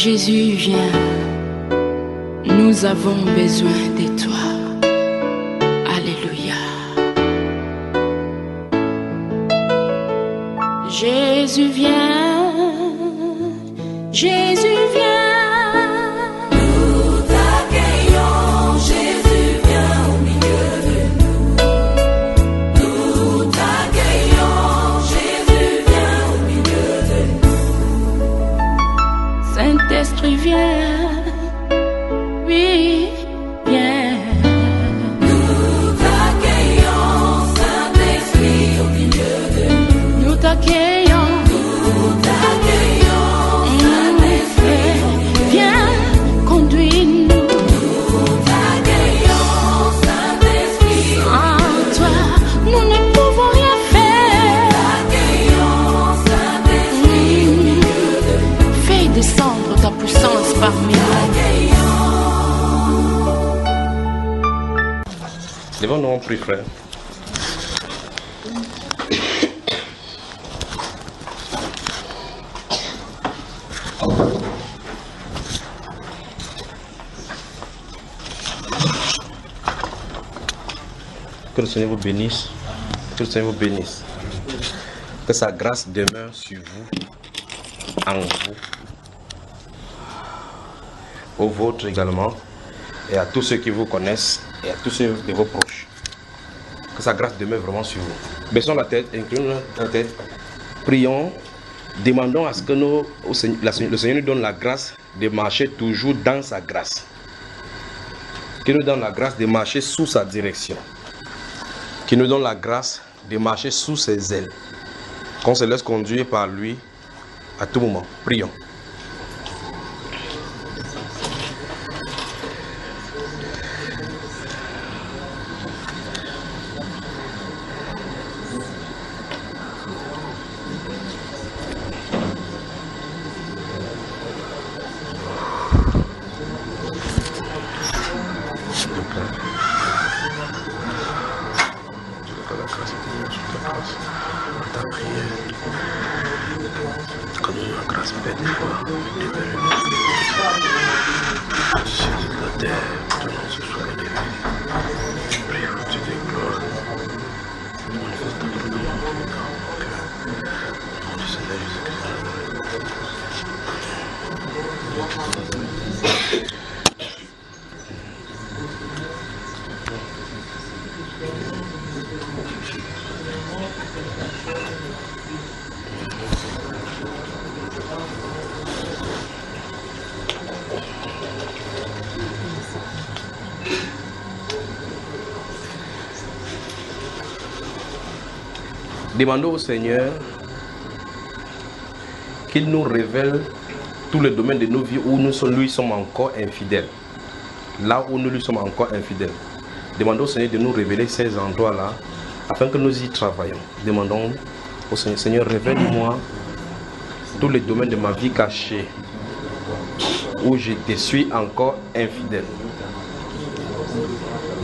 Jésus, viens, nous avons besoin de toi. Alléluia. Jésus, viens, Jésus, viens. Saint-Esprit, viens, oui, viens. Nous t'accueillons, Saint-Esprit, au milieu de nous. Nous t'accueillons, Saint-Esprit, au milieu de nous. viens, conduis-nous. Nous t'accueillons, Saint-Esprit, En toi, nous ne pouvons rien faire. t'accueillons, Saint-Esprit, au milieu de nous. Fais descendre ta puissance parmi nous. Lèvons-nous, on prie, frère. Que le Seigneur vous bénisse. Que le Seigneur vous bénisse. Que sa grâce demeure sur vous, en vous, aux vôtres également, et à tous ceux qui vous connaissent, et à tous ceux de vos proches. Que sa grâce demeure vraiment sur vous. Baissons la tête, inclinons la tête, prions, demandons à ce que le Seigneur nous donne la grâce de marcher toujours dans sa grâce. Qu'il nous donne la grâce de marcher sous sa direction. Qu'il nous donne la grâce de marcher sous ses ailes. Qu'on se laisse conduire par lui à tout moment. Prions. Demandons au Seigneur qu'il nous révèle tous les domaines de nos vies où nous lui sommes encore infidèles. Là où nous lui sommes encore infidèles. Demandons au Seigneur de nous révéler ces endroits-là afin que nous y travaillions. Demandons au Seigneur, Seigneur, révèle-moi tous les domaines de ma vie cachés où je te suis encore infidèle.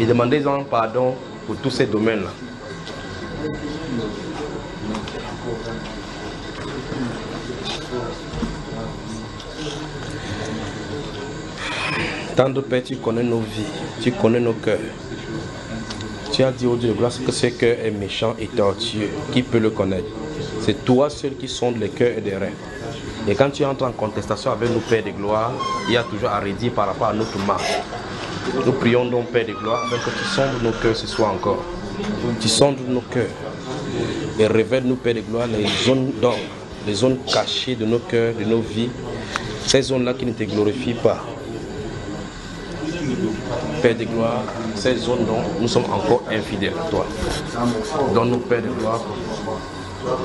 Et demandez-en pardon pour tous ces domaines-là. Tendre Père, tu connais nos vies, tu connais nos cœurs. Tu as dit au Dieu de grâce que ce cœur est méchant et tortueux. Qui peut le connaître? C'est toi seul qui sonde les cœurs et les reins. Et quand tu entres en contestation avec nos Pères de gloire, il y a toujours à redire par rapport à notre marche. Nous prions donc Père de gloire afin que tu sondes nos cœurs ce soir encore. Tu sondes nos cœurs et révèle-nous Père de gloire les zones d'ombre, les zones cachées de nos cœurs, de nos vies, ces zones-là qui ne te glorifient pas. Père de gloire, ces zones dont nous sommes encore infidèles à toi. Donne-nous, Père de gloire,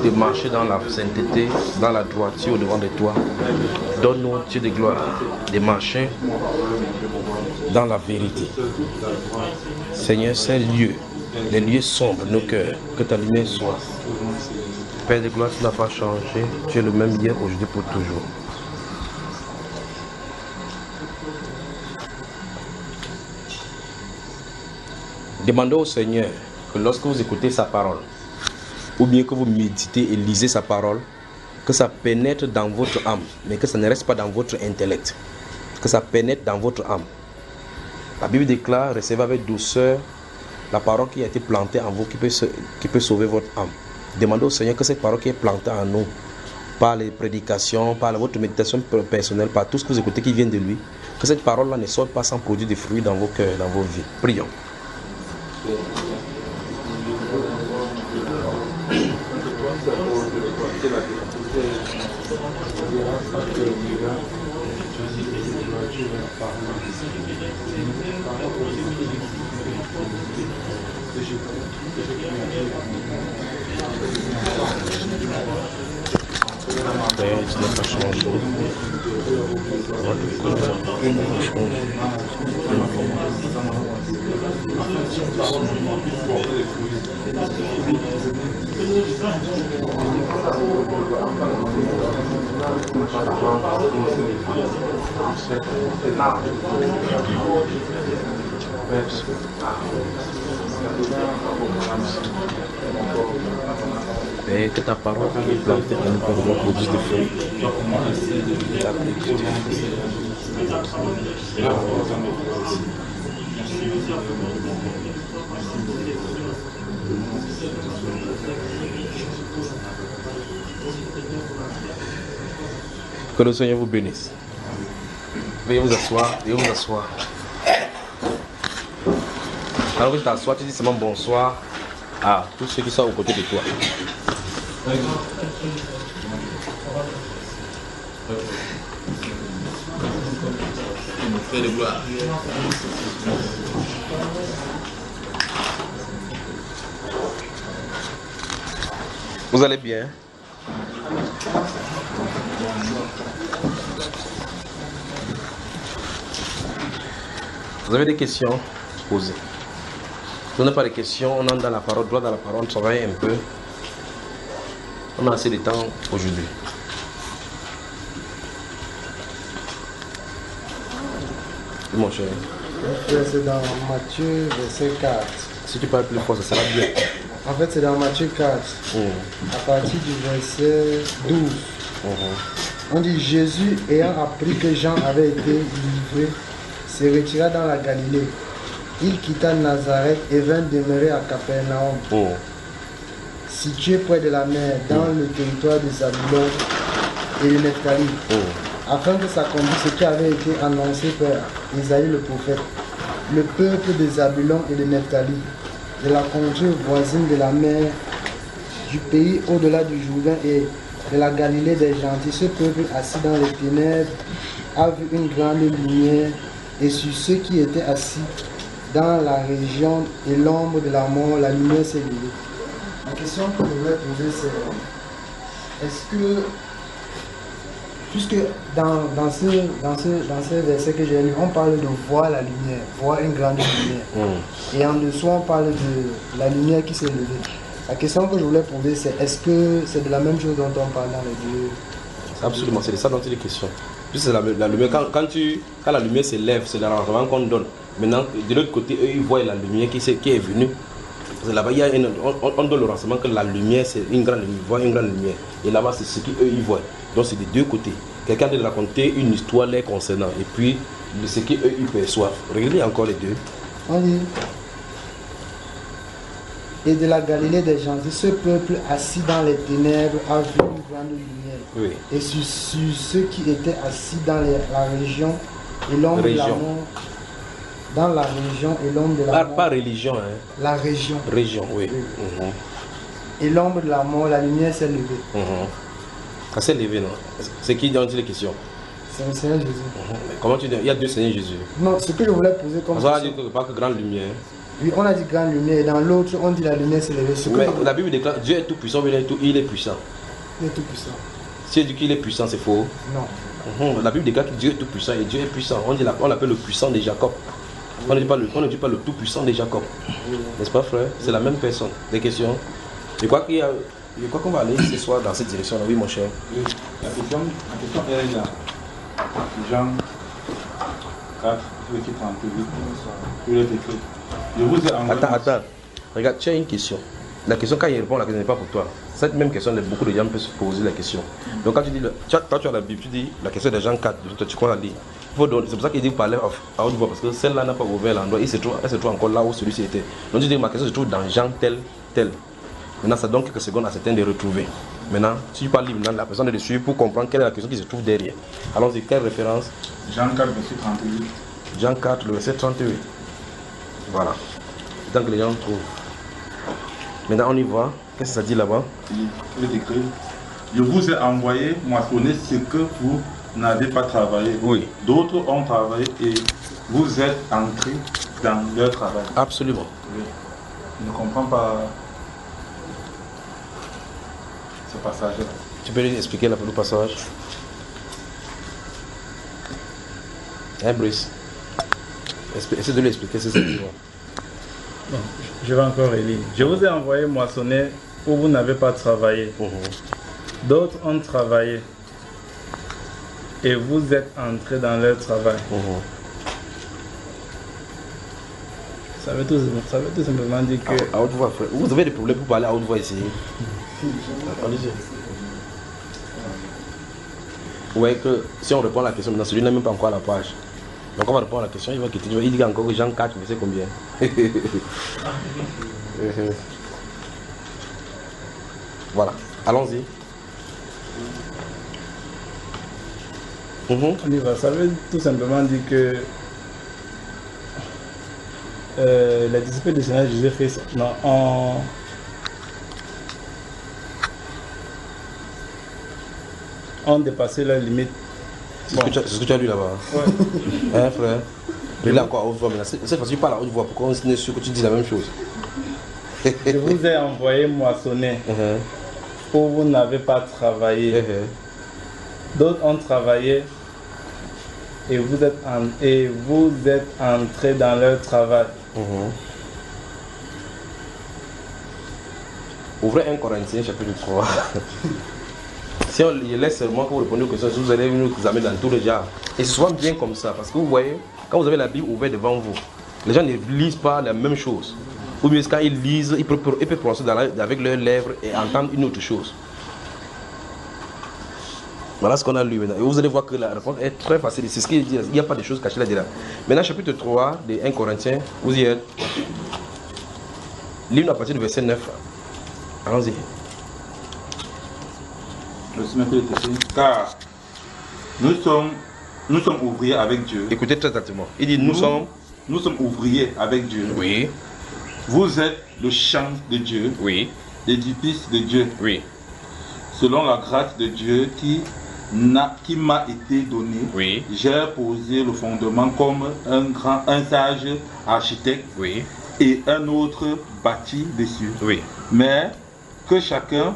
de marcher dans la sainteté, dans la droiture devant de toi. Donne-nous, Dieu de gloire, de marcher dans la vérité. Seigneur, ces lieux, les lieux sombres de nos cœurs, que ta lumière soit. Père de gloire, tu n'as pas changé, tu es le même hier, aujourd'hui, pour toujours. Demandez au Seigneur que lorsque vous écoutez sa parole, ou bien que vous méditez et lisez sa parole, que ça pénètre dans votre âme, mais que ça ne reste pas dans votre intellect. Que ça pénètre dans votre âme. La Bible déclare, recevez avec douceur la parole qui a été plantée en vous, qui peut sauver votre âme. Demandez au Seigneur que cette parole qui est plantée en nous, par les prédications, par votre méditation personnelle, par tout ce que vous écoutez qui vient de lui, que cette parole-là ne sorte pas sans produire des fruits dans vos cœurs, dans vos vies. Prions. Père, tu n'as pas changé. Père, que ta parole qui est plantée en nous pour produire des fruits. Que le Seigneur vous bénisse. Veuillez vous asseoir, veuillez vous asseoir. Alors que tu t'assois, tu dis seulement bonsoir à tous ceux qui sont aux côtés de toi. Vous allez bien? Vous avez des questions? Posez. Si on n'a pas de questions, on entre dans la parole, droit dans la parole, on travaille un peu. On a assez de temps aujourd'hui. Mon cher. C'est dans Matthieu, verset 4. Si tu parles plus fort, ça sera bien. En fait, c'est dans Matthieu 4, à partir du verset 12. On dit, Jésus, ayant appris que Jean avait été livré, se retira dans la Galilée. Il quitta Nazareth et vint demeurer à Capernaum, situé près de la mer, dans le territoire de Zabulon et de Nephtali, afin que s'accomplisse ce qui avait été annoncé par Isaïe le prophète. Le peuple de Zabulon et de Nephtali, de la contrée voisine de la mer, du pays au-delà du Jourdain et de la Galilée des gentils, ce peuple assis dans les ténèbres a vu une grande lumière, et sur ceux qui étaient assis dans la région et l'ombre de la mort, la lumière s'est levée. La question que je voulais poser, c'est est-ce que, puisque dans ce verset que j'ai lu, on parle de voir la lumière, voir une grande lumière, et en dessous on parle de la lumière qui s'est levée. La question que je voulais poser, c'est est-ce que c'est de la même chose dont on parle dans les deux? Absolument, c'est de ça dont il est question. Juste la lumière, quand la lumière s'élève, c'est l'arrangement qu'on donne. Maintenant, de l'autre côté, eux, ils voient la lumière qui est venue. Parce que là-bas, on donne le renseignement que la lumière, c'est une grande lumière, ils voient une grande lumière. Et là-bas, c'est ce qu'eux, ils voient. Donc, c'est des deux côtés. Quelqu'un doit raconter une histoire les concernant. Et puis, ce qu'eux, ils perçoivent. Regardez encore les deux. On dit, et de la Galilée des gentils, ce peuple assis dans les ténèbres a vu une grande lumière. Oui. Et sur ceux qui étaient assis dans la région et l'ombre de la mort, dans la région et l'ombre de la mort. Pas religion, hein. La région. Région, oui. Et l'ombre de la mort, la lumière s'est levée. Ça s'est levé, non? C'est qui dans les questions? C'est le Seigneur Jésus. Comment tu dis? Il y a deux Seigneurs Jésus. Non, ce que je voulais poser comme ça. On a dit que pas que grande lumière. Oui, on a dit grande lumière, et dans l'autre, on dit la lumière s'est levée. Mais la Bible déclare Dieu est tout puissant, mais il est puissant. Il est tout puissant. Si on dit qu'il est puissant, c'est faux. Non. La Bible déclare que Dieu est tout puissant et Dieu est puissant. On l'appelle le puissant de Jacob. On ne dit pas le tout puissant de Jacob. N'est-ce pas, frère? C'est la même personne. Des questions? Je crois qu'on va aller ce soir dans cette direction-là. Oui, mon cher. Oui. La question est là. Jean 4, verset 38. Il est écrit. Je vous ai envoyé. Attends. Regarde, tu as une question. La question, quand il répond, la question n'est pas pour toi. Cette même question, beaucoup de gens peuvent se poser la question. Donc quand tu dis, toi tu as la Bible, tu dis la question des gens 4, tu crois la lire. C'est pour ça qu'il dit parler à haute voix, parce que celle-là n'a pas ouvert l'endroit, elle se trouve encore là où celui-ci était. Donc tu dis, ma question se trouve dans Jean tel. Maintenant, ça donne quelques secondes à certains de retrouver. Maintenant, si tu parles libre, la personne est dessus pour comprendre quelle est la question qui se trouve derrière. Allons-y, quelle référence? Jean 4, verset 38. Jean 4, le verset 38. Voilà. Tant que les gens trouvent. Maintenant, on y voit. Qu'est-ce que ça dit là-bas? Il est écrit, je vous ai envoyé moissonner ce que vous n'avez pas travaillé. Oui. D'autres ont travaillé et vous êtes entrés dans leur travail. Absolument. Oui. Je ne comprends pas ce passage-là. Tu peux lui expliquer le passage? Hein, Brice? Essaie de lui expliquer ce que c'est. Bon, je vais encore relire. Je vous ai envoyé moissonner où vous n'avez pas travaillé. D'autres ont travaillé et vous êtes entrés dans leur travail. Ça veut tout simplement dire que... À haute voix, frère. Vous avez des problèmes pour parler à haute voix ici? Allez-y. Ouais, que si on répond à la question, maintenant celui n'a même pas encore la page. Donc on va répondre à la question, il va quitter. Il dit encore que Jean 4, mais c'est combien? Voilà, allons-y. On y va. Ça veut tout simplement dire que les disciples du Seigneur Jésus-Christ ont dépassé leurs limites. C'est ce que tu as lu là-bas. Ouais. Hein, frère? Il est encore à haute voix maintenant. Cette fois-ci, tu parles à haute voix. Pourquoi on est sûr que tu dis la même chose? Je vous ai envoyé moissonner où vous n'avez pas travaillé. D'autres ont travaillé et vous êtes entrés dans leur travail. Ouvrez 1 Corinthiens chapitre 3. Si on laisse seulement que vous répondez aux questions, vous allez nous examiner dans tous les genres. Et c'est souvent bien comme ça, parce que vous voyez, quand vous avez la Bible ouverte devant vous, les gens ne lisent pas la même chose. Ou bien quand ils lisent, ils peuvent prononcer avec leurs lèvres et entendre une autre chose. Voilà ce qu'on a lu maintenant. Et vous allez voir que la réponse est très facile. C'est ce qu'il dit. Il n'y a pas de choses cachées là-dedans. Maintenant, chapitre 3 de 1 Corinthiens, vous y êtes. Lisez à partir du verset 9. Allons-y. Le Seigneur est écrit, car nous sommes ouvriers avec Dieu. Écoutez très attentivement. Il dit nous sommes ouvriers avec Dieu. Oui. Vous êtes le champ de Dieu. Oui. L'édifice de Dieu. Oui. Selon la grâce de Dieu qui m'a été donnée, Oui. j'ai posé le fondement comme un sage architecte, Oui. et un autre bâti dessus. Oui. Mais que chacun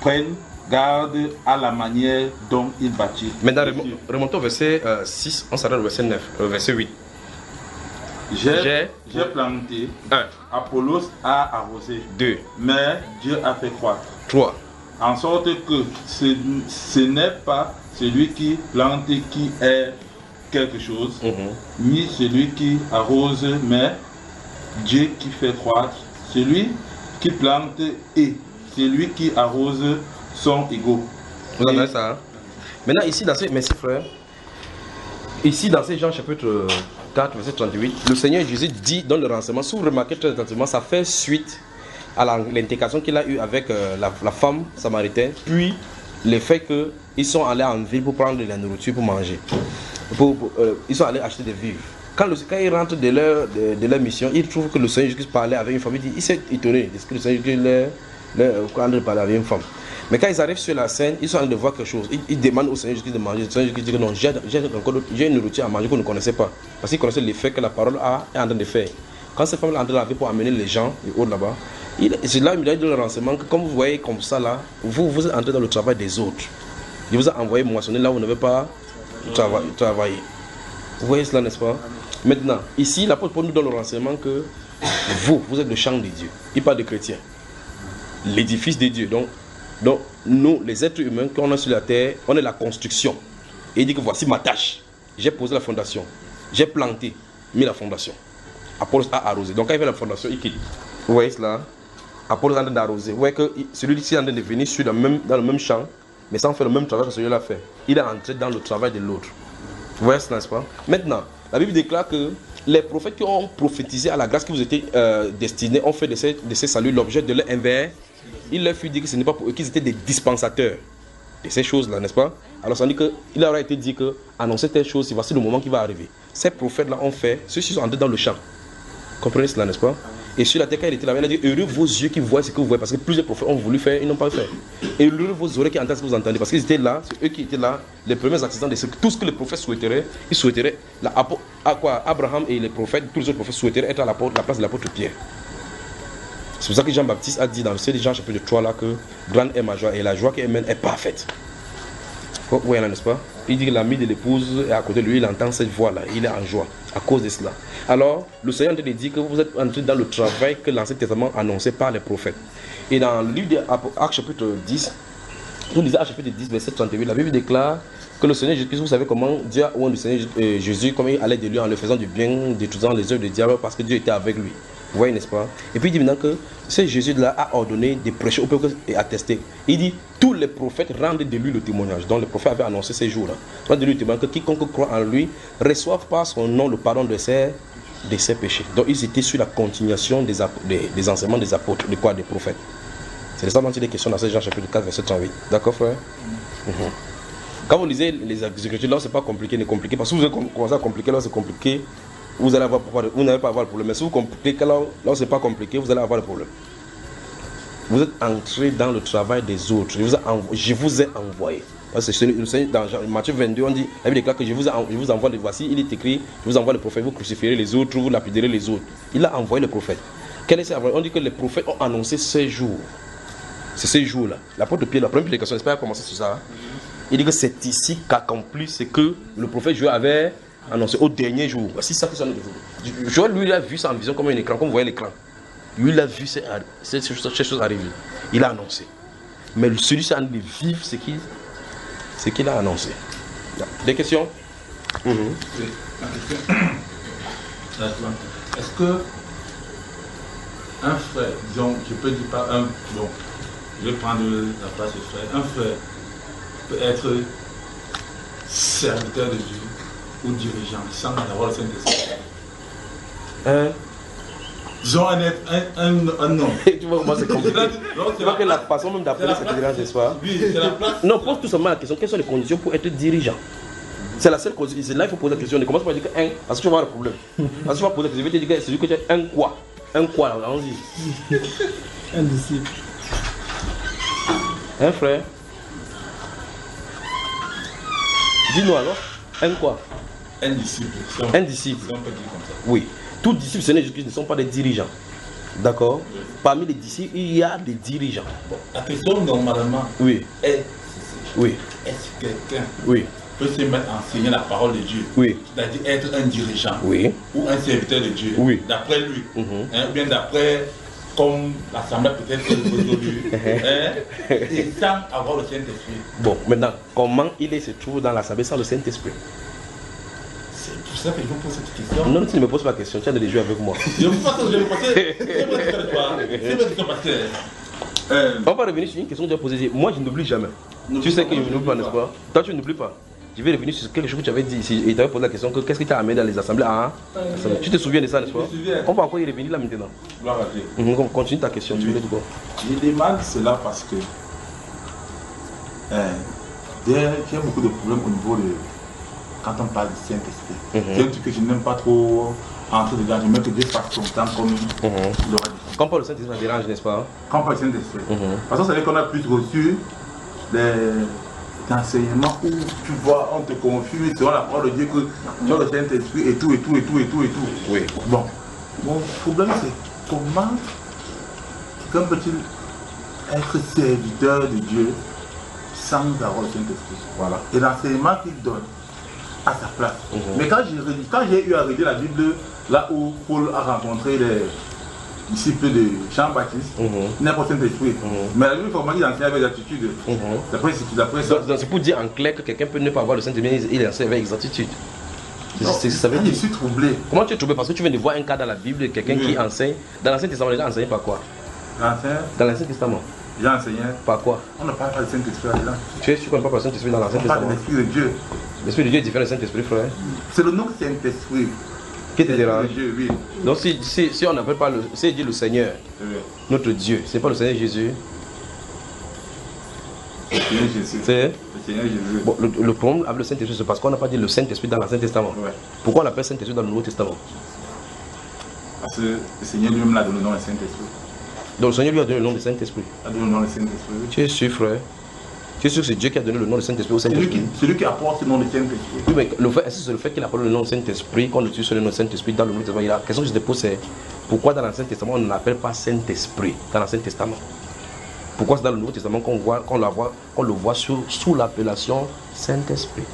prenne garde à la manière dont il bâtit. Maintenant, remontons au verset 6, on s'arrête au verset 9, verset 8. J'ai planté, 1, Apollos a arrosé, 2, mais Dieu a fait croître. 3. En sorte que ce n'est pas celui qui plante qui est quelque chose, ni celui qui arrose, mais Dieu qui fait croître. Celui qui plante et celui qui arrose sont égaux. Vous entendez ça, hein? Maintenant, ici, merci frère. Ici, dans ces Jean chapitre 4, verset 38, le Seigneur Jésus dit dans le renseignement, si vous remarquez très attentivement, ça fait suite à l'intercation qu'il a eue avec la femme samaritaine, puis le fait qu'ils sont allés en ville pour prendre de la nourriture pour manger. Ils sont allés acheter des vivres. Quand ils rentrent de leur mission, ils trouvent que le Seigneur Jésus parlait avec une femme. Il s'est étonné de ce que le Seigneur Jésus parlait avec une femme. Mais quand ils arrivent sur la scène, ils sont en train de voir quelque chose. Ils demandent au Seigneur Jésus de manger. Le Seigneur Jésus dit que non, j'ai une nourriture à manger qu'on ne connaissait pas. Parce qu'ils connaissaient l'effet que la parole est en train de faire. Quand cette femme est en train de pour amener les gens et autres là-bas, c'est là où il a donné le renseignement que comme vous voyez comme ça là, vous êtes entré dans le travail des autres. Il vous a envoyé moissonner là où vous n'avez pas travaillé. Vous voyez cela, n'est-ce pas? Maintenant, ici, l'apôtre Paul nous donne le renseignement que vous êtes le champ de Dieu. Il parle de chrétiens. L'édifice de Dieu. Donc, nous, les êtres humains, quand on est sur la terre, on est la construction. Et il dit que voici ma tâche. J'ai posé la fondation. J'ai planté, mis la fondation. Apollos a arrosé. Donc, quand il fait la fondation, il quitte. Vous voyez cela? Apollo est en train d'arroser. Vous voyez que celui-ci est en train de venir dans le même champ, mais sans faire le même travail que celui-là fait. Il est entré dans le travail de l'autre. Vous voyez ce n'est-ce pas? Maintenant, la Bible déclare que les prophètes qui ont prophétisé à la grâce qui vous était destinée ont fait de ces saluts l'objet de leur envers. Il leur fut dit que ce n'est pas pour eux, qu'ils étaient des dispensateurs de ces choses-là, n'est-ce pas? Alors ça dit qu'il aurait été dit que annoncer telle chose, voici le moment qui va arriver. Ces prophètes-là ont fait, ceux-ci sont entrés dans le champ. Comprenez cela, n'est-ce pas? Et sur la terre, quand il était là, il a dit, heureux vos yeux qui voient ce que vous voyez, parce que plusieurs prophètes ont voulu faire, ils n'ont pas fait. Et heureux vos oreilles qui entendent ce que vous entendez, parce qu'ils étaient là, c'est eux qui étaient là, les premiers accidents de tout ce que les prophètes souhaiteraient, ils souhaiteraient, Abraham et les prophètes, tous les autres prophètes souhaiteraient être à la place de l'apôtre Pierre. C'est pour ça que Jean-Baptiste a dit dans le C de Jean chapitre 3 là que grande est ma joie et la joie qu'elle mène est parfaite. Vous voyez là, n'est-ce pas? Il dit que l'ami de l'épouse est à côté de lui, il entend cette voix-là, il est en joie à cause de cela. Alors, le Seigneur te dit que vous êtes entré dans le travail que l'Ancien Testament annonçait par les prophètes. Et dans le livre d'Actes chapitre 10, vous lisez Actes chapitre 10, verset 38, la Bible déclare que le Seigneur Jésus, vous savez comment Dieu a oint le Seigneur Jésus, comment il allait de lui en le faisant du bien, détruisant les œuvres du diable, parce que Dieu était avec lui. Vous voyez, n'est-ce pas? Et puis il dit maintenant que ce Jésus-là a ordonné de prêcher au peuple et attester. Il dit, tous les prophètes rendent de lui le témoignage. Donc les prophètes avaient annoncé ces jours-là. Rendent de lui le témoignage que quiconque croit en lui reçoive par son nom le pardon de ses péchés. Donc ils étaient sur la continuation des enseignements des apôtres, des prophètes. C'est de ça dont il est question dans Jean chapitre 4, verset 38. D'accord, frère? Quand vous lisez les Écritures, là, c'est pas compliqué, parce que vous avez commencé à compliquer, là, c'est compliqué. Vous allez avoir, vous n'allez pas avoir le problème. Mais si vous compliquez, là c'est pas compliqué, vous allez avoir le problème. Vous êtes entré dans le travail des autres. Je vous ai envoyé. Parce que dans Matthieu 22, on dit, la Bible déclare que je vous envoie, voici, il est écrit, je vous envoie le prophète, vous crucifierez les autres, vous lapiderez les autres. Il a envoyé le prophète. Quel est ce On dit que les prophètes ont annoncé ces jours. C'est ces jours-là. L'apôtre Pierre, la première prédication, j'espère a commencé sur ça. Il dit que c'est ici qu'accomplit ce que le prophète Joël avait annoncé au dernier jour. Voici ça que ça nous dit. Joël, lui, il a vu ça en vision comme un écran, comme vous voyez l'écran. Lui, il a vu ces choses arriver. Il a annoncé. Mais celui-ci a envie de vivre ce qu'il a annoncé. Des questions? Est-ce que un frère, disons, je peux dire pas un, bon, je vais prendre la place du frère, un frère peut être serviteur de Dieu ou dirigeant sans avoir le Saint-Esprit? Disons un homme. Tu vois, moi c'est compliqué. Tu vois que la façon même d'appeler cette dirigeance, n'est-ce pas? Oui, c'est la place. Non, pose tout simplement la question, quelles sont les conditions pour être dirigeant? C'est la seule condition. C'est là qu'il faut poser la question. Ne commence pas à dire que un, parce que tu vas avoir le problème. Parce que tu vas poser la question, je vais te dire que c'est celui que tu es un quoi? Un quoi, là, on dit. Un disciple. Un frère. Dis-nous alors, un quoi? Un disciple. Un disciple. Si on peut dire comme ça. Oui. Tous les disciples Seigneur Jésus-Christ ne sont pas des dirigeants. D'accord? Oui. Parmi les disciples, il y a des dirigeants. Bon, la question normalement oui. Est oui. Est-ce que quelqu'un oui. peut se mettre à enseigner la parole de Dieu? Oui. C'est-à-dire être un dirigeant oui. ou un serviteur de Dieu? Oui. D'après lui. Ou bien d'après, comme l'Assemblée peut-être aujourd'hui, et sans avoir le Saint-Esprit. Bon, maintenant, comment il se trouve dans l'Assemblée sans le Saint-Esprit? C'est pour ça que je vous pose cette question. Non, tu ne me poses pas la question, tu as de jouer avec moi. Je vous pose je vais vous poser. C'est votre question parce que. On va revenir sur une question que tu as posée. Moi, je n'oublie jamais. Tu sais que je n'oublie pas, n'est-ce pas? Toi, tu n'oublies pas. Je vais revenir sur quelque chose que tu avais dit ici. Et tu avais posé la question que qu'est-ce qui t'a amené dans les assemblées tu te souviens de ça, n'est-ce pas? On va encore y revenir là maintenant. Gloire à Dieu. Continue ta question, tu voulais dire quoi? Je demande cela parce que j'ai beaucoup de problèmes au niveau de. Quand on parle du Saint-Esprit, c'est un truc que je n'aime pas trop entrer dedans. Je veux que Dieu fasse son temps comme il aurait dit. Quand on parle du Saint-Esprit, ça dérange, n'est-ce pas? Quand on parle du Saint-Esprit. Parce que ça veut dire qu'on a plus reçu des enseignements où tu vois, on te confie selon la parole de Dieu que tu as le Saint-Esprit et tout. Oui. Bon, mon problème c'est comment quelqu'un peut-il être serviteur de Dieu sans avoir le Saint-Esprit? Voilà. Et l'enseignement qu'il donne à sa place. Mais quand j'ai eu à relire la Bible, là où Paul a rencontré les disciples de Jean-Baptiste, il n'a pas le Saint-Esprit. Mais la Bible, il enseigne avec exactitude. D'après ça. Donc c'est pour dire en clair que quelqu'un peut ne pas avoir le Saint-Esprit, il enseigne avec exactitude. Ça veut dire. Je suis troublé. Comment tu es troublé? Parce que tu viens de voir un cas dans la Bible, quelqu'un qui enseigne. Dans l'Ancien Testament, les gens enseignent pas quoi? Dans l'Ancien Testament. J'ai enseigné. Par quoi? On ne parle pas du Saint-Esprit là-dedans. Tu es sûr qu'on ne parle pas du Saint-Esprit dans l'Ancien On parle de Testament? l'Esprit de Dieu. L'Esprit de Dieu est différent du Saint-Esprit, frère. C'est le nom Saint-Esprit. Qui te dérange? L'Esprit de Dieu, oui. Donc si on n'appelle pas si dit le Seigneur, Oui. notre Dieu, c'est pas le Seigneur Jésus. Le Seigneur Jésus. C'est Le Seigneur Jésus. bon, le problème avec le Saint-Esprit, c'est parce qu'on n'a pas dit le Saint-Esprit dans l'Ancien Testament. Ouais. Pourquoi on l'appelle Saint-Esprit dans le Nouveau Testament? Parce que le Seigneur lui-même l'a donné le nom du Saint-Esprit. Donc le Seigneur lui a donné le nom de Saint-Esprit. Il a donné le nom du Saint-Esprit. Oui. Tu es sûr, frère? Tu es sûr que c'est Dieu qui a donné le nom de Saint-Esprit au Saint-Esprit? Celui qui apporte le nom du Saint-Esprit. Oui, mais est-ce que c'est le fait qu'il appelle le nom de Saint-Esprit, qu'on utilise le nom de Saint-Esprit dans le Nouveau Testament? La question que je te pose, c'est pourquoi dans l'Ancien Testament on ne l'appelle pas Saint-Esprit dans l'Ancien Testament? Pourquoi c'est dans le Nouveau Testament qu'on le voit sous l'appellation Saint-Esprit?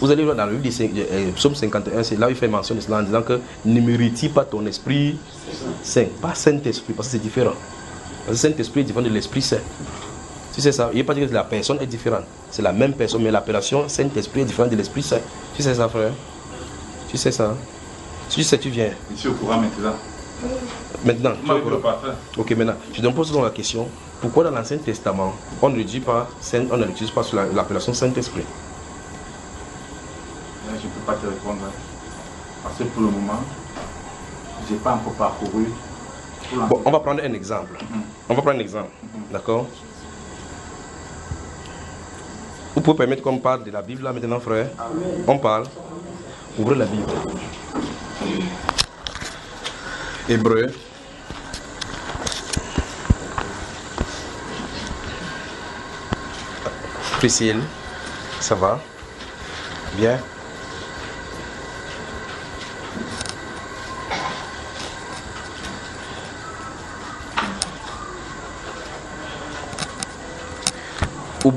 Vous allez voir dans le livre de Psaume 51, c'est là où il fait mention de cela en disant que ne mérite pas ton esprit saint, pas Saint-Esprit, parce que c'est différent. Parce que Saint-Esprit est différent de l'Esprit Saint. Tu sais ça? Il ne veut pas dire que la personne est différente. C'est la même personne, mais l'appellation Saint-Esprit est différente de l'Esprit Saint. Tu sais ça, frère? Tu sais ça? Si tu sais, tu viens. Je suis au courant maintenant. Maintenant, tu es au Moi, je ne courant. peux pas faire. Ok, maintenant, je te pose donc la question. Pourquoi dans l'Ancien Testament, on ne l'utilise pas sur l'appellation Saint-Esprit? Je ne peux pas te répondre. Parce que pour le moment, je n'ai pas encore parcouru. Bon, on va prendre un exemple. On va prendre un exemple. D'accord? Vous pouvez permettre qu'on parle de la Bible là maintenant, frère? On parle. Ouvrez la Bible. Hébreu. Priscille. Ça va? Bien.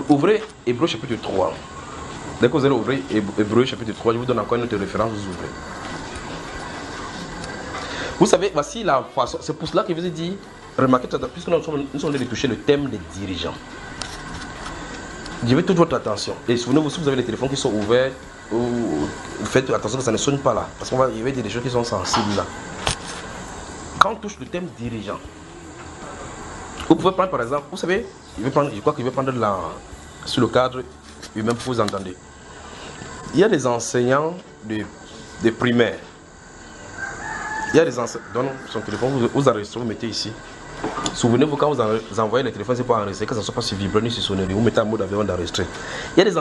Ouvrez Hébreu chapitre 3. Dès que vous allez ouvrir Hébreu chapitre 3, je vous donne encore une autre référence, vous ouvrez. Vous savez, voici la façon, c'est pour cela que je vous ai dit, remarquez, puisque nous sommes en train de toucher le thème des dirigeants. Je veux toute votre attention. Et souvenez-vous, si vous avez les téléphones qui sont ouverts, vous faites attention que ça ne sonne pas là. Parce qu'il va y avoir des choses qui sont sensibles là. Quand on touche le thème dirigeant, vous pouvez prendre par exemple, vous savez, je crois qu'il veut prendre sur le cadre humain pour vous entendre. Il y a des enseignants de primaire. Il y a des enseignants. Donne son téléphone, vous enregistrez, vous mettez ici. Souvenez-vous, quand vous envoyez les téléphones, c'est pas enregistré, que ça ne soit pas sur vibreur ni sur sonnerie, vous mettez en mode avion d'enregistrer. Il y a des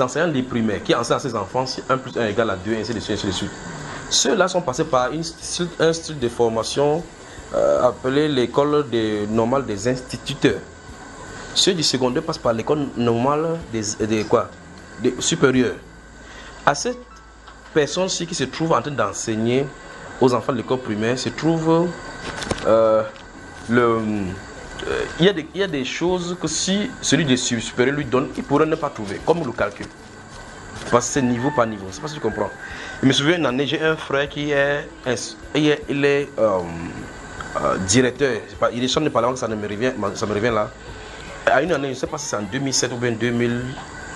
enseignants de primaire qui enseignent à ses enfants si 1 plus 1 égale à 2, ainsi de suite, ainsi de suite. Ceux-là sont passés par un style de formation appelé l'école normale des instituteurs. Ceux du secondaire passent par l'école normale des supérieurs. À cette personne-ci qui se trouve en train d'enseigner aux enfants de l'école primaire, se trouve il y a des choses que si celui des supérieurs lui donne, il pourrait ne pas trouver, comme le calcul. Parce que c'est niveau par niveau, c'est pas si tu comprends. Je me souviens une année, j'ai un frère qui est directeur, il est chambre de parlement, ça me revient là. À une année, je ne sais pas si c'est en 2007 ou bien 2000,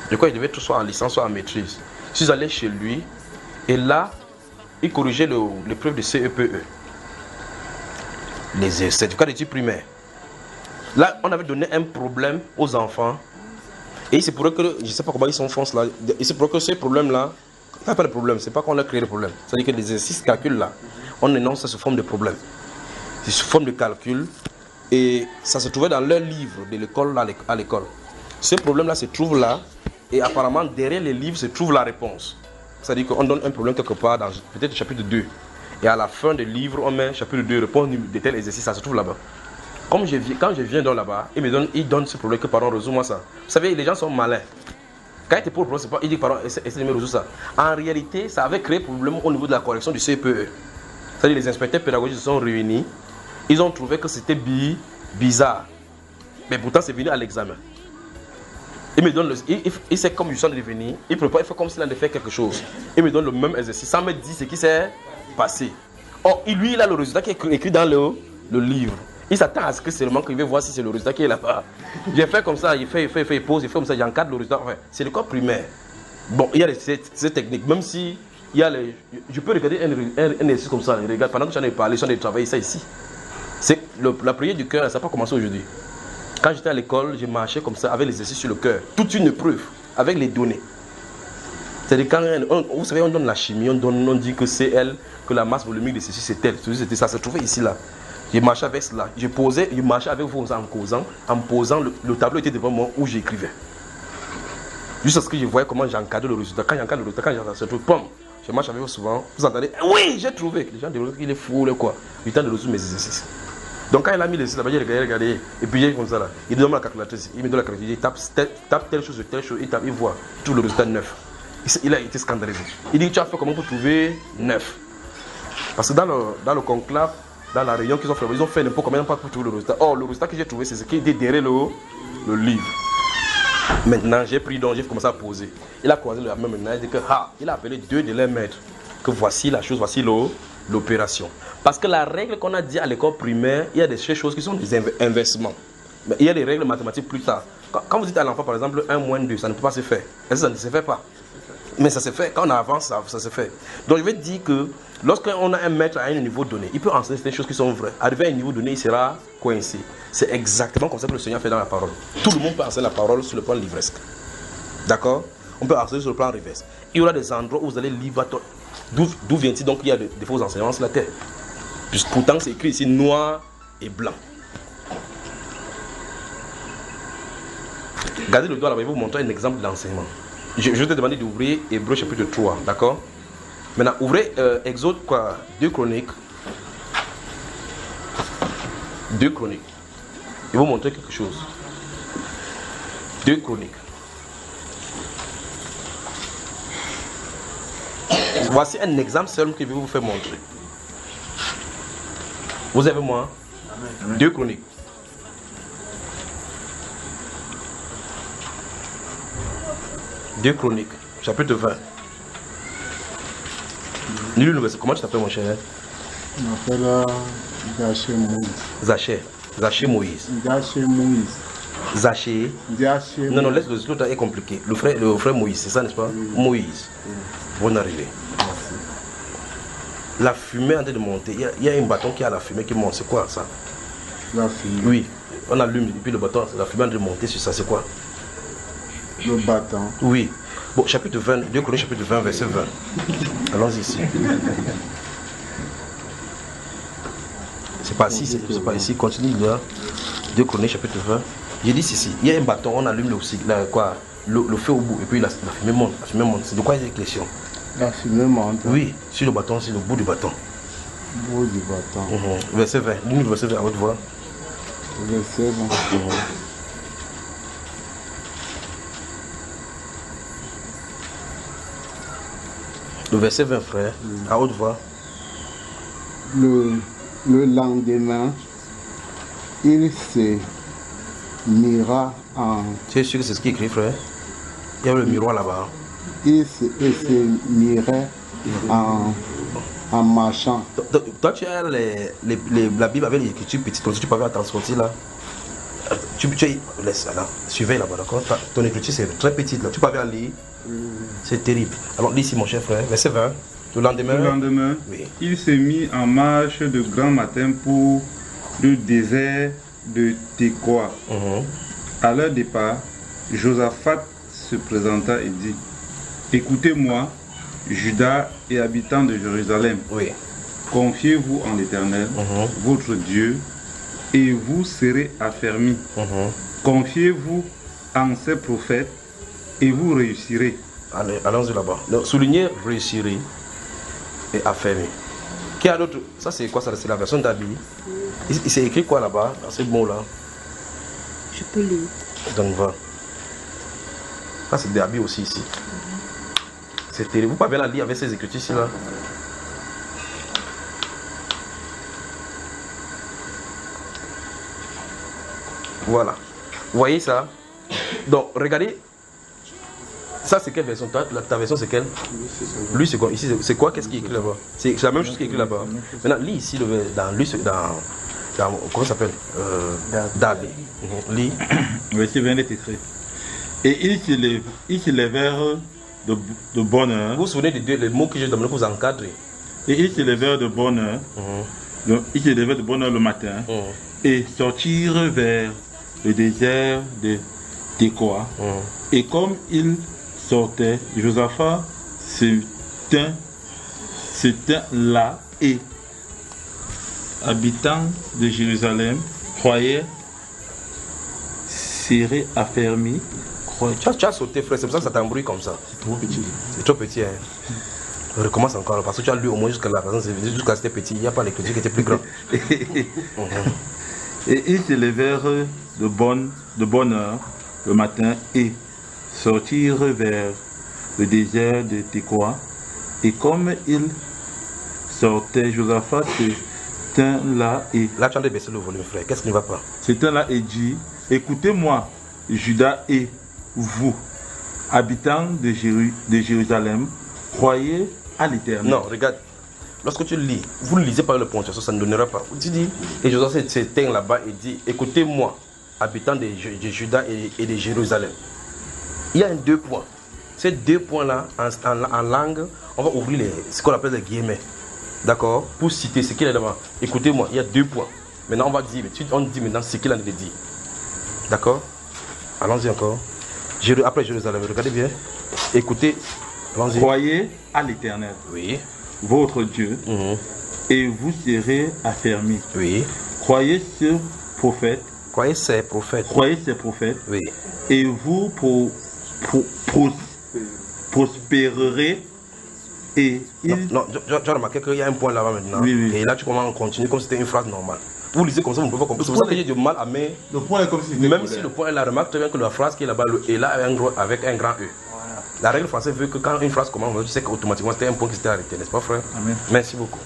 je crois qu'il devait être soit en licence, soit en maîtrise. Je suis allé chez lui, et là, il corrigeait l'épreuve de CEPE, les certificats d'études primaires. Là, on avait donné un problème aux enfants, et il se pourrait que, je ne sais pas comment ils sont en France là, il se pourrait que ce problème-là, il n'y a pas de problème, c'est pas qu'on a créé le problème. C'est-à-dire que les exercices calculs là, on énonce ça sous forme de problème. C'est sous forme de calcul. Et ça se trouvait dans leur livre de l'école à l'école. Ce problème-là se trouve là, et apparemment derrière les livres se trouve la réponse. C'est-à-dire qu'on donne un problème quelque part dans peut-être le chapitre 2. Et à la fin du livre, on met chapitre 2, réponse de tel exercice, ça se trouve là-bas. Quand je viens là-bas, il donne ce problème que pardon, résous-moi ça. Vous savez, les gens sont malins. Quand il te pose le problème, c'est pas, il dit pardon, essaie de me résoudre ça. En réalité, ça avait créé problème au niveau de la correction du CPE. C'est-à-dire les inspecteurs pédagogiques se sont réunis. Ils ont trouvé que c'était bizarre. Mais pourtant, c'est venu à l'examen. Il me donne il sait comme je suis en train de venir. Il prépare, il fait comme s'il allait faire quelque chose. Il me donne le même exercice sans me dire ce qui s'est passé. Or, lui, il a le résultat qui est écrit dans le livre. Il s'attend à ce que seulement qu'il veut voir si c'est le résultat qui est là-bas. J'ai fait comme ça, il pose, il fait comme ça, il encadre le résultat. Enfin, c'est le corps primaire. Bon, il y a ces techniques. Même si il y a je peux regarder un exercice comme ça. Regarde, pendant que j'en ai parlé, j'en ai travaillé ça ici. La prière du cœur, ça n'a pas commencé aujourd'hui. Quand j'étais à l'école, je marchais comme ça avec les exercices sur le cœur. Toute une preuve, avec les données. C'est-à-dire quand vous savez, on donne la chimie, on dit que c'est elle, que la masse volumique de ceci c'est elle. Ça se trouvait ici là. Je marchais avec cela. Je marchais avec vous en causant, en me posant, le tableau était devant moi où j'écrivais. Juste parce que je voyais comment j'encadrais le résultat. Quand j'encadre le résultat, quand j'en se trouve, pom, je marche avec vous souvent, vous entendez, oui, j'ai trouvé. Les gens disent qu'il est fou, quoi. Du temps de résoudre mes exercices. Donc quand il a mis les là-bas, j'ai regardé, et puis j'ai comme ça là. Il donne la calculatrice, il me donne la calculatrice, il tape telle chose, il voit tout le résultat 9. Il a été scandalisé. Il dit, tu as fait comment pour trouver 9? Parce que dans le conclave, dans la réunion qu'ils ont fait, ils ont fait n'importe combien pas pour trouver le résultat. Or, le résultat que j'ai trouvé, c'est ce qui était derrière le livre. Maintenant, j'ai pris donc, j'ai commencé à poser. Il a croisé la main maintenant, il dit que, il a appelé 2 de leurs maîtres, que voici la chose, voici l'opération. Parce que la règle qu'on a dit à l'école primaire, il y a des choses qui sont des inversements. Mais il y a des règles mathématiques plus tard. Quand vous dites à l'enfant, par exemple, 1 moins 2, ça ne peut pas se faire. Ça ne se fait pas. Mais ça se fait. Quand on avance, ça se fait. Donc je vais dire que lorsqu'on a un maître à un niveau donné, il peut enseigner des choses qui sont vraies. Arrivé à un niveau donné, il sera coincé. C'est exactement comme ça que le Seigneur fait dans la parole. Tout le monde peut enseigner la parole sur le plan livresque. D'accord? On peut enseigner sur le plan reverse. Il y aura des endroits où vous allez lire d'où vient-il donc il y a des faux enseignements sur la terre. Puisque pourtant c'est écrit ici noir et blanc. Gardez le doigt là-bas, je vais vous montrer un exemple d'enseignement. Je vais te demander d'ouvrir Hébreux chapitre 3, d'accord? Maintenant, ouvrez Exode 2 Chroniques. 2 Chroniques. Je vais vous montrer quelque chose. 2 Chroniques. Voici un exemple seul que je vais vous faire montrer. Vous avez moi? 2 Chroniques. Deux Chroniques, chapitre 20. Lis le verset. Comment tu t'appelles mon cher? Je m'appelle Zaché Moïse. Zaché Moïse. Zaché Moïse. Zaché. Non, laisse l'autre est compliqué. Le frère Moïse, c'est ça, n'est-ce pas? Oui. Moïse. Bonne arrivée. Merci. La fumée est en train de monter. Il y a un bâton qui a la fumée qui monte. C'est quoi ça? La fumée. Oui. On allume et puis le bâton, la fumée est en train de monter sur ça. C'est quoi? Le bâton. Oui. Bon, chapitre 20, 2 Corinthiens chapitre 20, verset 20. Allons-y ici. C'est pas ici, c'est pas ici. Continue là. 2 Corinthiens chapitre 20. J'ai dit ceci. Il y a un bâton, on allume le feu au bout et puis la fumée monte. La fumée monte. C'est de quoi il y a question? La fumée monte. Oui, sur le bâton, c'est le bout du bâton. Bout du bâton. Verset 20. Lis le verset 20 à votre voix. Verset 20. Le verset 20, frère, à haute voix. Le lendemain, il se mira en... Tu es sûr que c'est ce qui est écrit, frère? Il y a le miroir là-bas. Il se mirait en marchant. Toi, tu as la Bible avec les écritures petites, comme si tu peux avoir t'en sortir là. Laisse là, suivez là-bas, d'accord? Ton écriture c'est très petite là, tu peux avoir lire. C'est terrible. Alors, lis ici, mon cher frère, verset 20. Le lendemain, oui. Il se mit en marche de grand matin pour le désert de Tekoa. À leur départ, Josaphat se présenta et dit: écoutez-moi, Juda et habitants de Jérusalem. Oui. Confiez-vous en l'Éternel, votre Dieu, et vous serez affermis. Confiez-vous en ses prophètes, et vous réussirez. Allez, allons-y là-bas. Soulignez réussirez et affermi. Qui a d'autre? Ça c'est quoi ça? C'est la version d'Abi. Il s'est écrit quoi là-bas, dans ces mots-là? Je peux lire. Donc va. Ça c'est d'Abi aussi ici. C'est terrible. Vous pouvez la lire avec ces écritures ici là. Voilà. Vous voyez ça? Donc regardez. Ça c'est quelle version? Ta version c'est quelle? Lui c'est quoi? Ici c'est quoi? Qu'est-ce qui est écrit là-bas? C'est la même chose qui est écrit là-bas. Maintenant lis ici dans comment ça s'appelle? Dabi. Lis. Verset 20 est écrit. Et ils se levèrent de bonne heure. Vous vous souvenez des mots que j'ai demandé pour vous encadrer? Et ils se levèrent de bonne heure Donc, ils se levaient de bonne heure le matin et sortirent vers le désert de Tekoa. Et comme ils sortaient, Josaphat se tint là et, habitants de Jérusalem, croyaient serré affermi. Tu as sauté, frère, c'est pour ça que ça t'embrouille comme ça. C'est trop petit. C'est trop petit, hein. On recommence encore, parce que tu as lu au moins jusqu'à là. Par exemple, jusqu'à c'était petit, il n'y a pas l'écriture qui était plus grand. Et ils se levèrent de bonne heure le matin et sortirent vers le désert de Tekoa. Et comme ils sortaient, Josaphat se tint là et... Là, tu as de baisser le volume, frère. Qu'est-ce qui ne va pas? Se tint là et dit, écoutez-moi, Judas et vous, habitants de Jérusalem, croyez à l'Éternel. Non, regarde. Lorsque tu lis, vous ne lisez pas le ponctuation, ça ne donnera pas. Tu dis, et Josaphat se tint là-bas et dit, écoutez-moi, habitants de Juda et de Jérusalem. Il y a 2 points. Ces 2 points-là, en langue, on va ouvrir ce qu'on appelle les guillemets. D'accord? Pour citer ce qu'il est devant. Écoutez-moi, il y a 2 points. Maintenant, on dit maintenant ce qu'il a dit. D'accord? Allons-y encore. Après Jérusalem, regardez bien. Écoutez, allons-y. Croyez à l'Éternel, oui, votre Dieu, et vous serez affermis. Oui. Croyez ce prophète. Croyez ces prophètes. Croyez ces prophètes. Oui. Et vous prospérerez. Et non, tu as remarqué qu'il y a un point là-bas maintenant. Oui, oui. Et là, tu commences à continuer comme si c'était une phrase normale. Vous lisez comme ça, vous ne pouvez pas comprendre. C'est pour ça que j'ai du mal à mettre. Le point est comme si même si le point est là, remarque très bien que la phrase qui est là-bas, le est là avec un grand E. Voilà. La règle française veut que quand une phrase commence, tu sais qu'automatiquement c'était un point qui s'était arrêté, n'est-ce pas, frère? Amen. Merci beaucoup.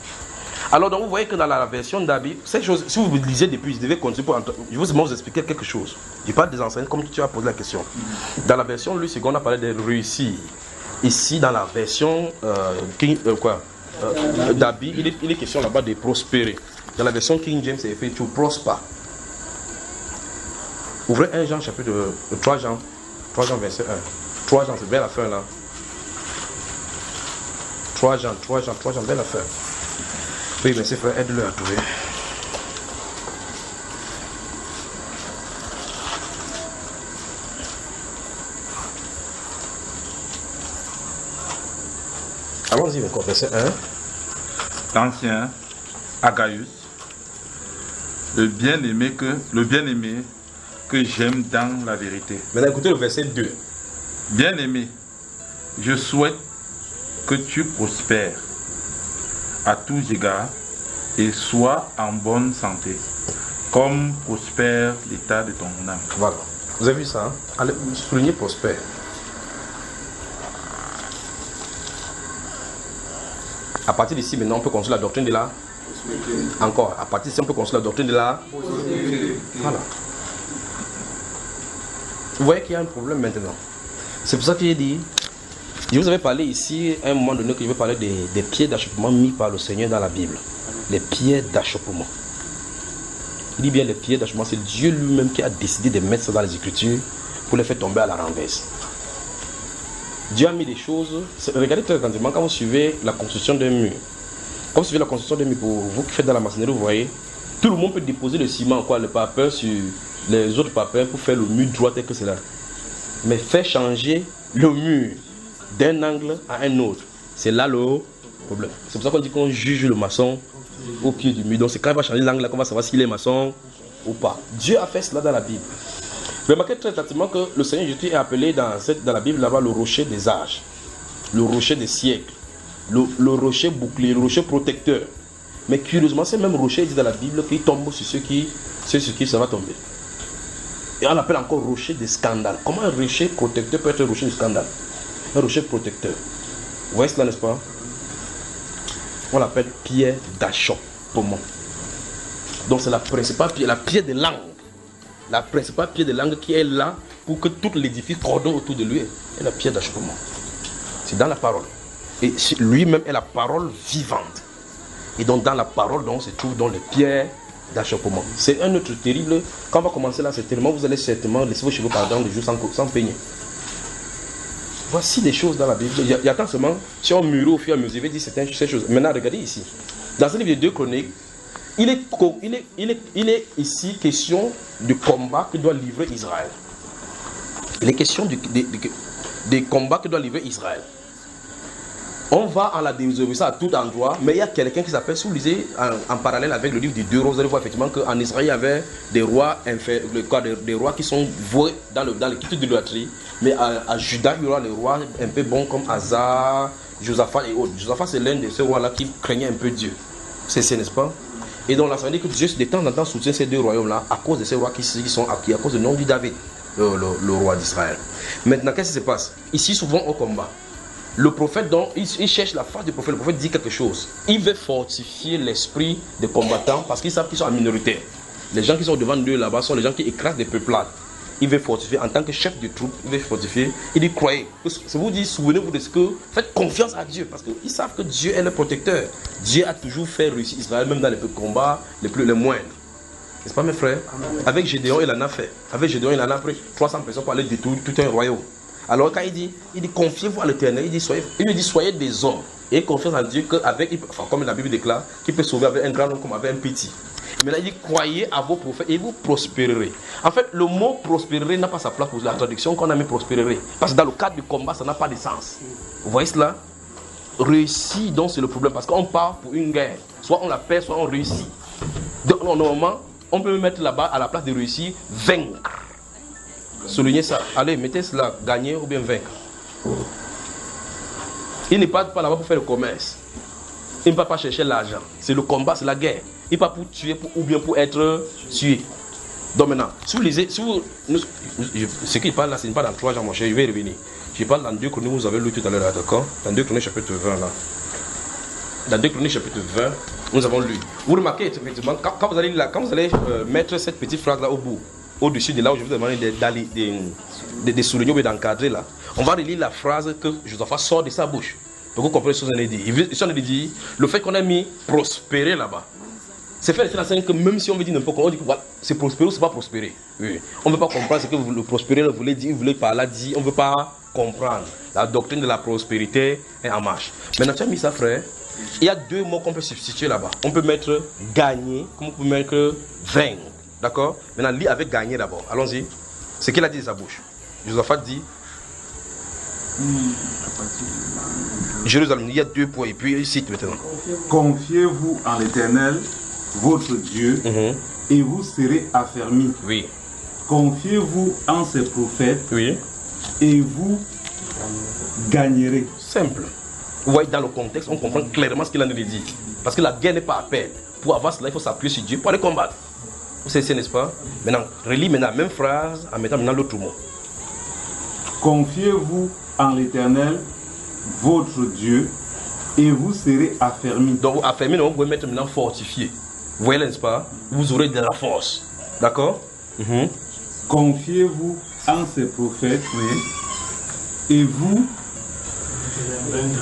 Alors, donc, vous voyez que dans la version d'Abi, ces choses, si vous lisez depuis, je devais continuer pour entendre. Je vais vous expliquer quelque chose. Je parle des enseignants comme tu as posé la question. Dans la version Louis II, on a parlé de réussir. Ici, dans la version d'Abi, il est question là-bas de prospérer. Dans la version King James, c'est écrit to prosper. Ouvrez 1 Jean, chapitre 3 Jean, verset 1. 3 Jean, c'est vers la fin là. 3 Jean, vers la fin. Oui, merci frère, aide-le à trouver. Allons-y encore, verset 1. L'ancien Agaius, le bien-aimé que j'aime dans la vérité. Maintenant écoutez le verset 2. Bien-aimé, je souhaite que tu prospères à tous égards et sois en bonne santé, comme prospère l'état de ton âme. Voilà. Vous avez vu ça, hein? Allez, soulignez prospère. À partir d'ici, maintenant, on peut construire la doctrine de la... Encore, à partir d'ici, on peut construire la doctrine de la... Voilà. Vous voyez qu'il y a un problème maintenant. C'est pour ça que j'ai dit... Je vous avais parlé ici, à un moment donné, que je vais parler des pieds d'achoppement mis par le Seigneur dans la Bible. Les pieds d'achoppement. Il dit bien les pieds d'achoppement, c'est Dieu lui-même qui a décidé de mettre ça dans les Écritures pour les faire tomber à la renverse. Dieu a mis des choses... Regardez très attentivement quand vous suivez la construction d'un mur. Quand vous suivez la construction d'un mur, pour vous qui faites dans la maçonnerie, vous voyez, tout le monde peut déposer le ciment, le papeur sur les autres papeurs pour faire le mur droit tel que c'est là. Mais faire changer le mur d'un angle à un autre, c'est là le problème. C'est pour ça qu'on dit qu'on juge le maçon au pied du mur. Donc c'est quand il va changer l'angle là qu'on va savoir s'il est maçon ou pas. Dieu a fait cela dans la Bible. Remarquez très attentivement que le Seigneur Jésus est appelé dans la Bible là-bas le rocher des âges, le rocher des siècles, le rocher bouclier, le rocher protecteur. Mais curieusement, ce même rocher dit dans la Bible qu'il tombe sur ceux qui ça va tomber. Et on l'appelle encore rocher des scandales. Comment un rocher protecteur peut être un rocher de scandale? Un rocher protecteur. Vous voyez cela, n'est-ce pas? On l'appelle pierre d'achoppement. Donc c'est la principale pierre, la pierre de langue. La principale pierre de langue qui est là pour que tout l'édifice coordonne autour de lui est la pierre d'achoppement. C'est dans la parole. Et lui-même est la parole vivante. Et donc dans la parole, donc, se trouvent donc les pierres d'achoppement. C'est un autre terrible. Quand on va commencer là, c'est tellement, vous allez certainement laisser vos cheveux pendant des jours sans peigner. Voici des choses dans la Bible. Il y a tant seulement, si on mûrit au fur et à mesure, il dit ces choses. Maintenant, regardez ici. Dans ce livre de 2 Chroniques, il est ici question du combat que doit livrer Israël. Il est question des combats que doit livrer Israël. On va en la désobéissance à tout endroit, mais il y a quelqu'un qui s'appelle, si vous lisez en parallèle avec le livre du 2 Rois, vous allez voir effectivement qu'en Israël, il y avait des rois, des rois qui sont voués dans le culte de l'idolâtrie, mais à Juda, il y aura les rois un peu bons comme Asa, Josaphat et autres. Josaphat, c'est l'un de ces rois-là qui craignait un peu Dieu. C'est n'est-ce pas? Et donc, là, ça veut dire que Dieu, de temps en temps, soutient ces deux royaumes-là à cause de ces rois qui sont acquis, à cause du nom de David, le roi d'Israël. Maintenant, qu'est-ce qui se passe? Ici, souvent, au combat, le prophète, donc, il cherche la face du prophète. Le prophète dit quelque chose. Il veut fortifier l'esprit des combattants parce qu'ils savent qu'ils sont en minorité. Les gens qui sont devant eux là-bas sont les gens qui écrasent des peuplades. Il veut fortifier en tant que chef de troupe. Il veut fortifier. Il dit croyez. Je vous dis, souvenez-vous de ce que. Faites confiance à Dieu parce qu'ils savent que Dieu est le protecteur. Dieu a toujours fait réussir Israël, même dans les combats les moindres. N'est-ce pas, mes frères? Avec Gédéon, il en a fait. Avec Gédéon, il en a pris 300 personnes pour aller détruire tout un royaume. Alors quand il dit confiez-vous à l'Éternel, il lui dit soyez des hommes et confiance en Dieu comme la Bible déclare, qu'il peut sauver avec un grand homme comme avec un petit. Maintenant il dit croyez à vos prophètes et vous prospérerez. En fait le mot prospérer n'a pas sa place pour la traduction qu'on a mis prospérer. Parce que dans le cadre du combat ça n'a pas de sens. Vous voyez cela? Réussir donc c'est le problème parce qu'on part pour une guerre. Soit on la perd, soit on réussit. Donc normalement on peut mettre là-bas à la place de réussir, vaincre. Soulignez ça. Allez, mettez cela, gagner ou bien vaincre. Il n'est pas là-bas pour faire le commerce. Il ne va pas chercher l'argent. C'est le combat, c'est la guerre. Il n'est pas pour tuer ou bien pour être tué. Donc maintenant, si vous lisez, ce qu'il parle là, ce n'est pas dans 3 Jean, mon cher, je vais revenir. Je parle dans 2 Chroniques, vous avez lu tout à l'heure, d'accord? Dans 2 Chroniques chapitre 20 là. Dans 2 Chroniques chapitre 20, nous avons lu. Vous remarquez effectivement, quand vous allez mettre cette petite phrase là au bout, au-dessus de là où je vous demande de souligner ou d'encadrer là, on va relire la phrase que Josaphat sort de sa bouche. Pour que vous compreniez ce qu'on a dit. Il dit le fait qu'on a mis prospérer là-bas, c'est fait la scène que même si on veut dire n'importe quoi, on dit que voilà, c'est prospérer ou c'est pas prospérer. Oui. On ne veut pas comprendre ce que le prospérer voulait dire, il voulait par là dire, on ne veut pas comprendre. La doctrine de la prospérité est en marche. Maintenant, tu as mis ça, frère. Il y a 2 mots qu'on peut substituer là-bas. On peut mettre gagner, comme on peut mettre vaincre. D'accord? Maintenant, lis avec gagner d'abord. Allons-y. Ce qu'il a dit de sa bouche. Josaphat dit Jérusalem, il y a 2 points. Et puis il cite maintenant. Confiez-vous en l'Éternel, votre Dieu, et vous serez affermis. Oui. Confiez-vous en ses prophètes, oui, et vous gagnerez. Simple. Vous voyez, dans le contexte, on comprend clairement ce qu'il en avait dit. Parce que la guerre n'est pas à peine. Pour avoir cela, il faut s'appuyer sur Dieu pour aller combattre. Vous savez, n'est-ce pas? Maintenant, relis maintenant la même phrase en mettant maintenant l'autre mot. Confiez-vous en l'Éternel, votre Dieu, et vous serez affermis. Donc, affermis, vous pouvez mettre maintenant fortifié. Vous voyez, n'est-ce pas? Vous aurez de la force. D'accord? Confiez-vous en ses prophètes, oui, et vous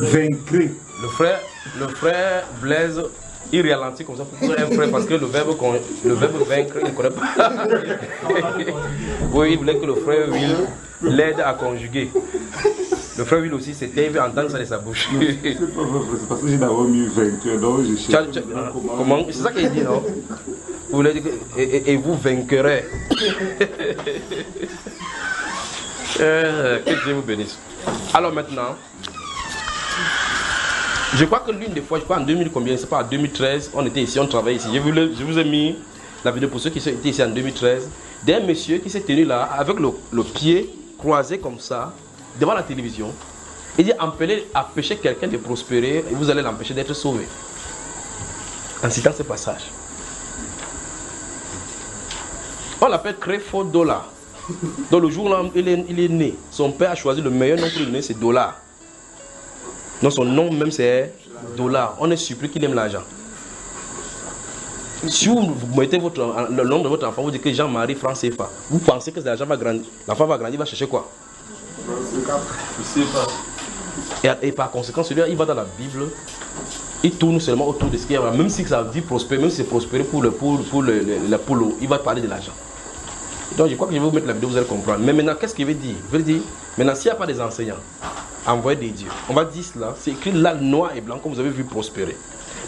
vaincrez. Le frère Blaise, il ralentit comme ça pour un frère parce que le verbe vaincre, il ne connaît pas. Oui, il voulait que le frère Will l'aide à conjuguer. Le frère Will aussi, c'était, il veut entendre ça de sa bouche. C'est pas vrai, c'est parce que j'ai d'abord mis vainqueur, donc je cherche. Comment? C'est ça qu'il dit, non? Vous voulez dire que, et vous vaincrez. Que Dieu vous bénisse. Alors maintenant, je crois que l'une des fois, je crois en 2000 combien, c'est pas en 2013, on était ici, on travaillait ici. Je vous ai mis la vidéo pour ceux qui étaient ici en 2013, d'un monsieur qui s'est tenu là, avec le pied croisé comme ça, devant la télévision. Il dit empêcher quelqu'un de prospérer et vous allez l'empêcher d'être sauvé. En citant ce passage. On l'appelle Crefo Dollar. Donc le jour où il est né, son père a choisi le meilleur nom pour lui donner, c'est Dollar. Donc son nom même c'est Dollar. On est surpris qu'il aime l'argent. Si vous mettez le nom de votre enfant, vous dites que Jean-Marie franc CFA. Vous pensez que l'argent va grandir. L'enfant va grandir, il va chercher quoi? Je sais pas. Et par conséquent, celui-là, il va dans la Bible, il tourne seulement autour de ce qu'il y a. Même si ça dit prospérer, même si c'est prospérer pour le polo, il va parler de l'argent. Donc je crois que je vais vous mettre la vidéo, vous allez comprendre. Mais maintenant, qu'est-ce qu'il veut dire? Il veut dire, maintenant, s'il n'y a pas des enseignants, envoyez des dieux. On va dire cela, c'est écrit là, noir et blanc, comme vous avez vu prospérer.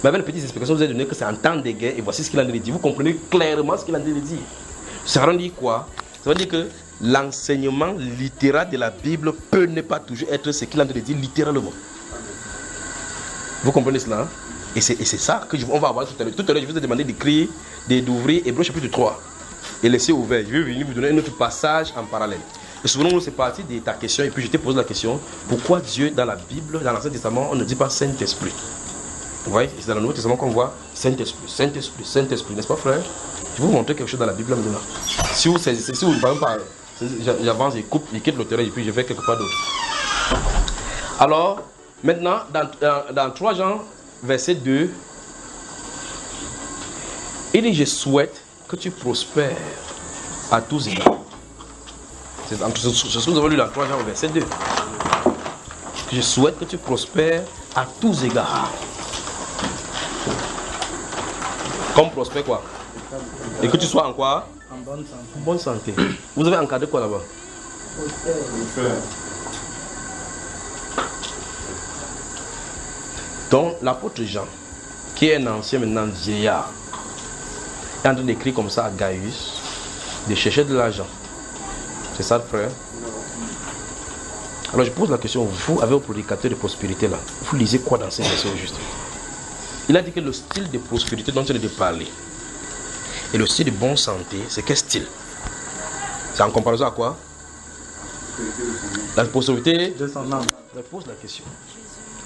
Mais avec les petites explications, vous avez donné que c'est en temps de guerre et voici ce qu'il a dit. Vous comprenez clairement ce qu'il a dit. Ça veut dire quoi? Ça veut dire que l'enseignement littéral de la Bible peut ne pas toujours être ce qu'il a dit littéralement. Vous comprenez cela? Et c'est ça que on va avoir tout à l'heure. Tout à l'heure, je vous ai demandé d'écrire, d'ouvrir Hébreux chapitre 3 et laisser ouvert. Je vais venir vous donner un autre passage en parallèle. Et souvenons-nous, c'est parti de ta question. Et puis je te pose la question, pourquoi Dieu, dans la Bible, dans l'Ancien Testament, on ne dit pas Saint-Esprit? Vous voyez, c'est dans le Nouveau Testament qu'on voit Saint-Esprit, Saint-Esprit, Saint-Esprit, n'est-ce pas, frère? Je vais vous montrer quelque chose dans la Bible maintenant. Si vous ne parlez pas, j'avance, je coupe, je quitte le terrain et puis je vais quelque part d'autre. Alors, maintenant, dans 3 Jean, verset 2, il dit, je souhaite que tu prospères à tous égards. C'est ce que nous avons lu dans 3 Jean, verset 2. Je souhaite que tu prospères à tous égards. Comme prospère quoi? Et que tu sois en quoi? En bonne santé. En bonne santé. Vous avez encadré quoi là-bas? Donc l'apôtre Jean, qui est un ancien maintenant vieillard, est en train d'écrire comme ça à Gaius, de chercher de l'argent. C'est ça le frère? Alors je pose la question, vous avez un prédicateur de prospérité là, vous lisez quoi dans ces versions juste? Il a dit que le style de prospérité dont il est de parler et le style de bonne santé, c'est quel style? C'est en comparaison à quoi? La prospérité de son âme. Je pose la question.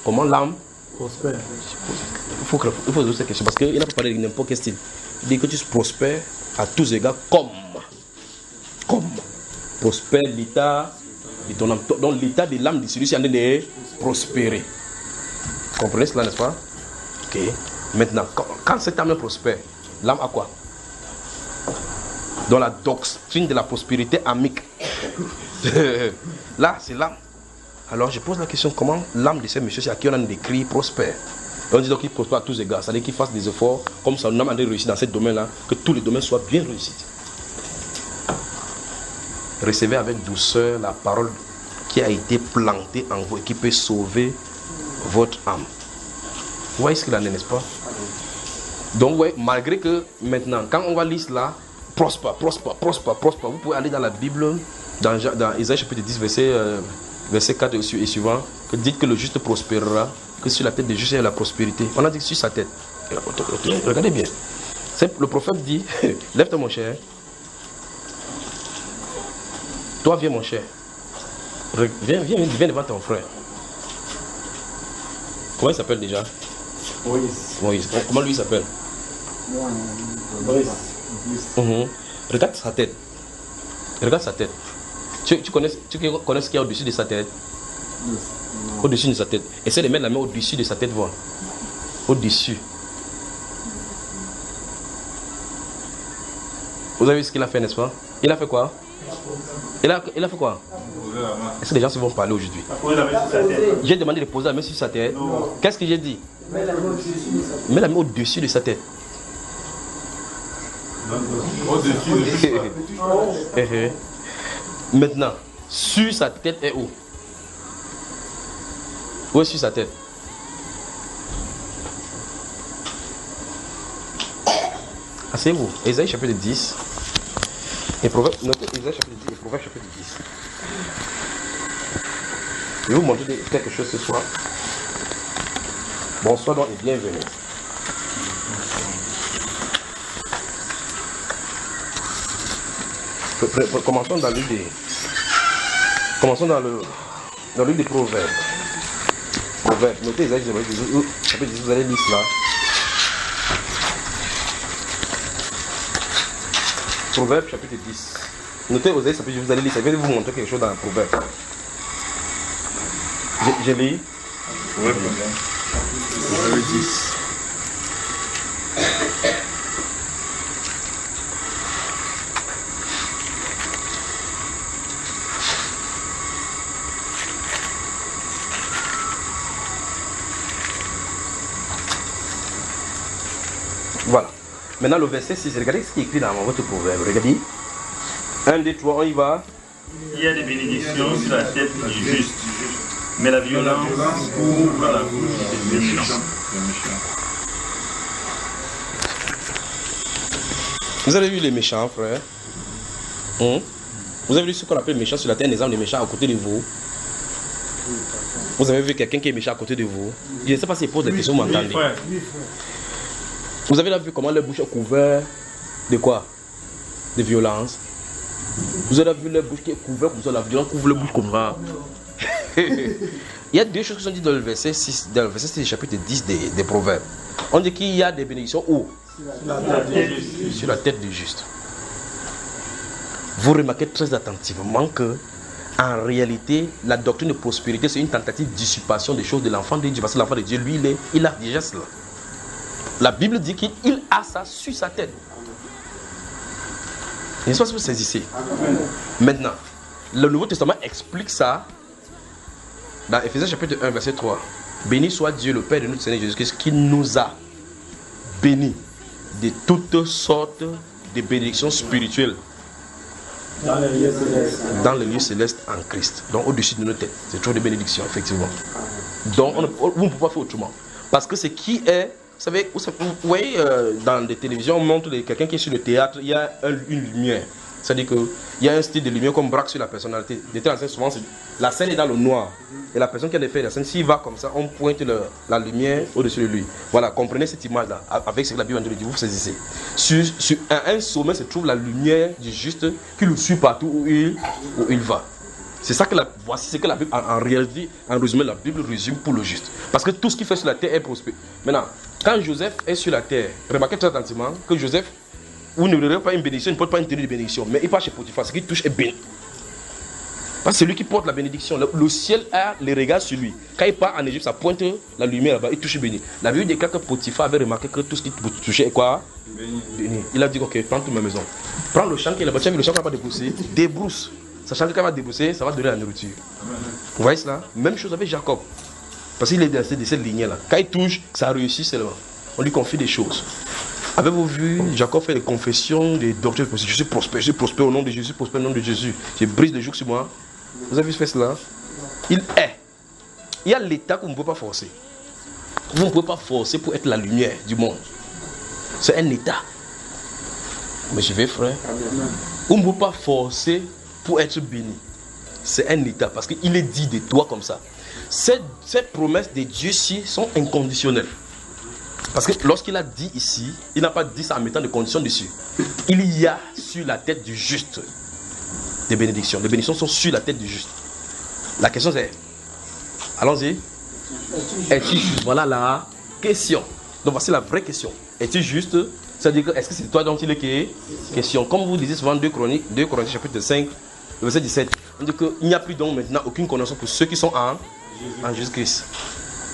Comment l'âme prospère? Il faut poser cette question parce qu'il n'a pas parlé de n'importe quel style. Il dit que tu prospères à tous égards comme prospère l'état de ton âme. Donc l'état de l'âme de celui-ci est en train de prospérer. Vous comprenez cela, n'est-ce pas? Ok. Maintenant, quand cette âme prospère, l'âme a quoi? Dans la doctrine de la prospérité amique. Là, c'est l'âme. Alors, je pose la question, comment l'âme de ces messieurs, à qui on a décrit, prospère? On dit donc qu'il prospère à tous égards, c'est-à-dire qu'il fasse des efforts, comme ça, un homme a réussi dans ce domaine-là, que tous les domaines soient bien réussis. Recevez avec douceur la parole qui a été plantée en vous et qui peut sauver votre âme. Vous voyez ce qu'il en est, n'est-ce pas? Donc, ouais, malgré que maintenant, quand on va lire cela, prospère. Vous pouvez aller dans la Bible, dans Isaïe chapitre 10, verset 4 et suivant, que dites que le juste prospérera, que sur la tête du juste il y a la prospérité. On a dit sur sa tête. Regardez bien. Le prophète dit, lève-toi mon cher. Toi viens mon cher. Viens devant ton frère. Comment il s'appelle déjà? Moïse. Comment lui il s'appelle? Moïse. Regarde sa tête. Tu connais ce qu'il y a au-dessus de sa tête? Au-dessus de sa tête. Essaie de mettre la main au-dessus de sa tête, voir. Au-dessus. Vous avez vu ce qu'il a fait, n'est-ce pas? Il a fait quoi? Il a fait quoi? Est-ce que les gens se vont parler aujourd'hui? J'ai demandé de poser la main sur sa tête. Qu'est-ce que j'ai dit? Mets la main au-dessus de sa tête. Au-dessus de sa tête. Maintenant, sur sa tête est où? Où est sur sa tête? Asseyez-vous. Isaïe chapitre 10. Et Proverbe, notez Isaïe chapitre 10 et Proverbe chapitre 10. Je vais vous montrer quelque chose ce soir. Bonsoir donc et bienvenue. Commençons dans l'île des Proverbes. Notez Isaïe chapitre 10, vous allez lire cela. Proverbe chapitre 10. Notez Isaïe chapitre 10, vous allez lire ça. Je vais vous montrer quelque chose dans le Proverbe. Je lis. Proverbe 10. Voilà. Maintenant le verset 6, regardez ce qui est écrit dans votre proverbe. Regardez. 1, 2, 3, on y va. Il y a des bénédictions sur la tête du juste, mais la violence couvre la bouche des méchants. Vous avez vu les méchants, frère? Vous avez vu ce qu'on appelle méchant sur la terre, un exemple de méchants à côté de vous? Vous avez vu quelqu'un qui est méchant à côté de vous? Je ne sais pas s'il pose des questions, vous m'entendez? Vous avez là vu comment leur bouche est couverte de quoi? De violence. Vous avez vu leur bouche qui est couverte comme ça, la violence couvre leur bouche comme ça. Il y a deux choses qui sont dites dans le verset 6, dans le verset 6 du chapitre 10 des Proverbes. On dit qu'il y a des bénédictions où? Sur la tête du juste. Vous remarquez très attentivement que en réalité, la doctrine de prospérité, c'est une tentative de dissipation des choses de l'enfant de Dieu. Parce que l'enfant de Dieu, lui, il a déjà cela. La Bible dit qu'il a ça sur sa tête. Je ne sais pas si vous saisissez. Maintenant, le Nouveau Testament explique ça dans Ephésiens chapitre 1, verset 3. Béni soit Dieu, le Père de notre Seigneur Jésus-Christ, qui nous a bénis de toutes sortes de bénédictions spirituelles dans les lieux célestes en Christ. Donc au-dessus de nos têtes. C'est toujours des bénédictions, effectivement. Donc vous ne pouvez pas faire autrement. Parce que ce qui est... Vous savez, vous voyez, dans des télévisions, on montre quelqu'un qui est sur le théâtre, il y a une lumière. C'est-à-dire qu'il y a un style de lumière comme braque sur la personnalité. Souvent, la scène est dans le noir. Et la personne qui a fait la scène, s'il va comme ça, on pointe la lumière au-dessus de lui. Voilà, comprenez cette image-là. Avec ce que la Bible dit, vous saisissez. Sur un sommet se trouve la lumière du juste qui le suit partout où il va. C'est ça que voici ce que la Bible, en réalité, en résumé, la Bible résume pour le juste. Parce que tout ce qu'il fait sur la terre est prospère. Maintenant, quand Joseph est sur la terre, remarquez très attentivement que Joseph, vous ne verrez pas une bénédiction, il ne porte pas une tenue de bénédiction, mais il part chez Potiphar, ce qui touche est béni. Parce que c'est lui qui porte la bénédiction. Le ciel a les regards sur lui. Quand il part en Égypte, ça pointe la lumière là-bas, il touche béni. La Bible déclare que Potiphar avait remarqué que tout ce qui touchait est quoi? Béni. Il a dit, ok, prends toute ma maison. Prends le champ qui est là-bas, tu as vu le champ qui va pas débrousser, débrousse. Sachant que quand il va débrousser, ça va donner la nourriture. Vous voyez cela? Même chose avec Jacob. Parce qu'il est de cette lignée-là. Quand il touche, ça réussit seulement. On lui confie des choses. Avez-vous vu, Jacob fait des confessions, des doctrines. Je suis prospère au nom de Jésus, prospère au nom de Jésus. Je brise le joug sur moi. Vous avez fait cela? Il est. Il y a l'état que vous ne pouvez pas forcer. Vous ne pouvez pas forcer pour être la lumière du monde. C'est un état. Mais je vais, frère. Vous ne pouvez pas forcer pour être béni. C'est un état. Parce qu'il est dit de toi comme ça. Ces promesses de Dieu-ci sont inconditionnelles. Parce que lorsqu'il a dit ici, il n'a pas dit ça en mettant des conditions dessus. Il y a sur la tête du juste des bénédictions. Les bénédictions sont sur la tête du juste. La question c'est, allons-y. Es-tu juste? Voilà la question. Donc voici la vraie question. Es-tu juste? C'est-à-dire que est-ce que c'est toi dont il est question? Comme vous disiez souvent 2 Chroniques chapitre 5, verset 17. On dit qu'il n'y a plus donc maintenant aucune connaissance pour ceux qui sont en Jésus-Christ.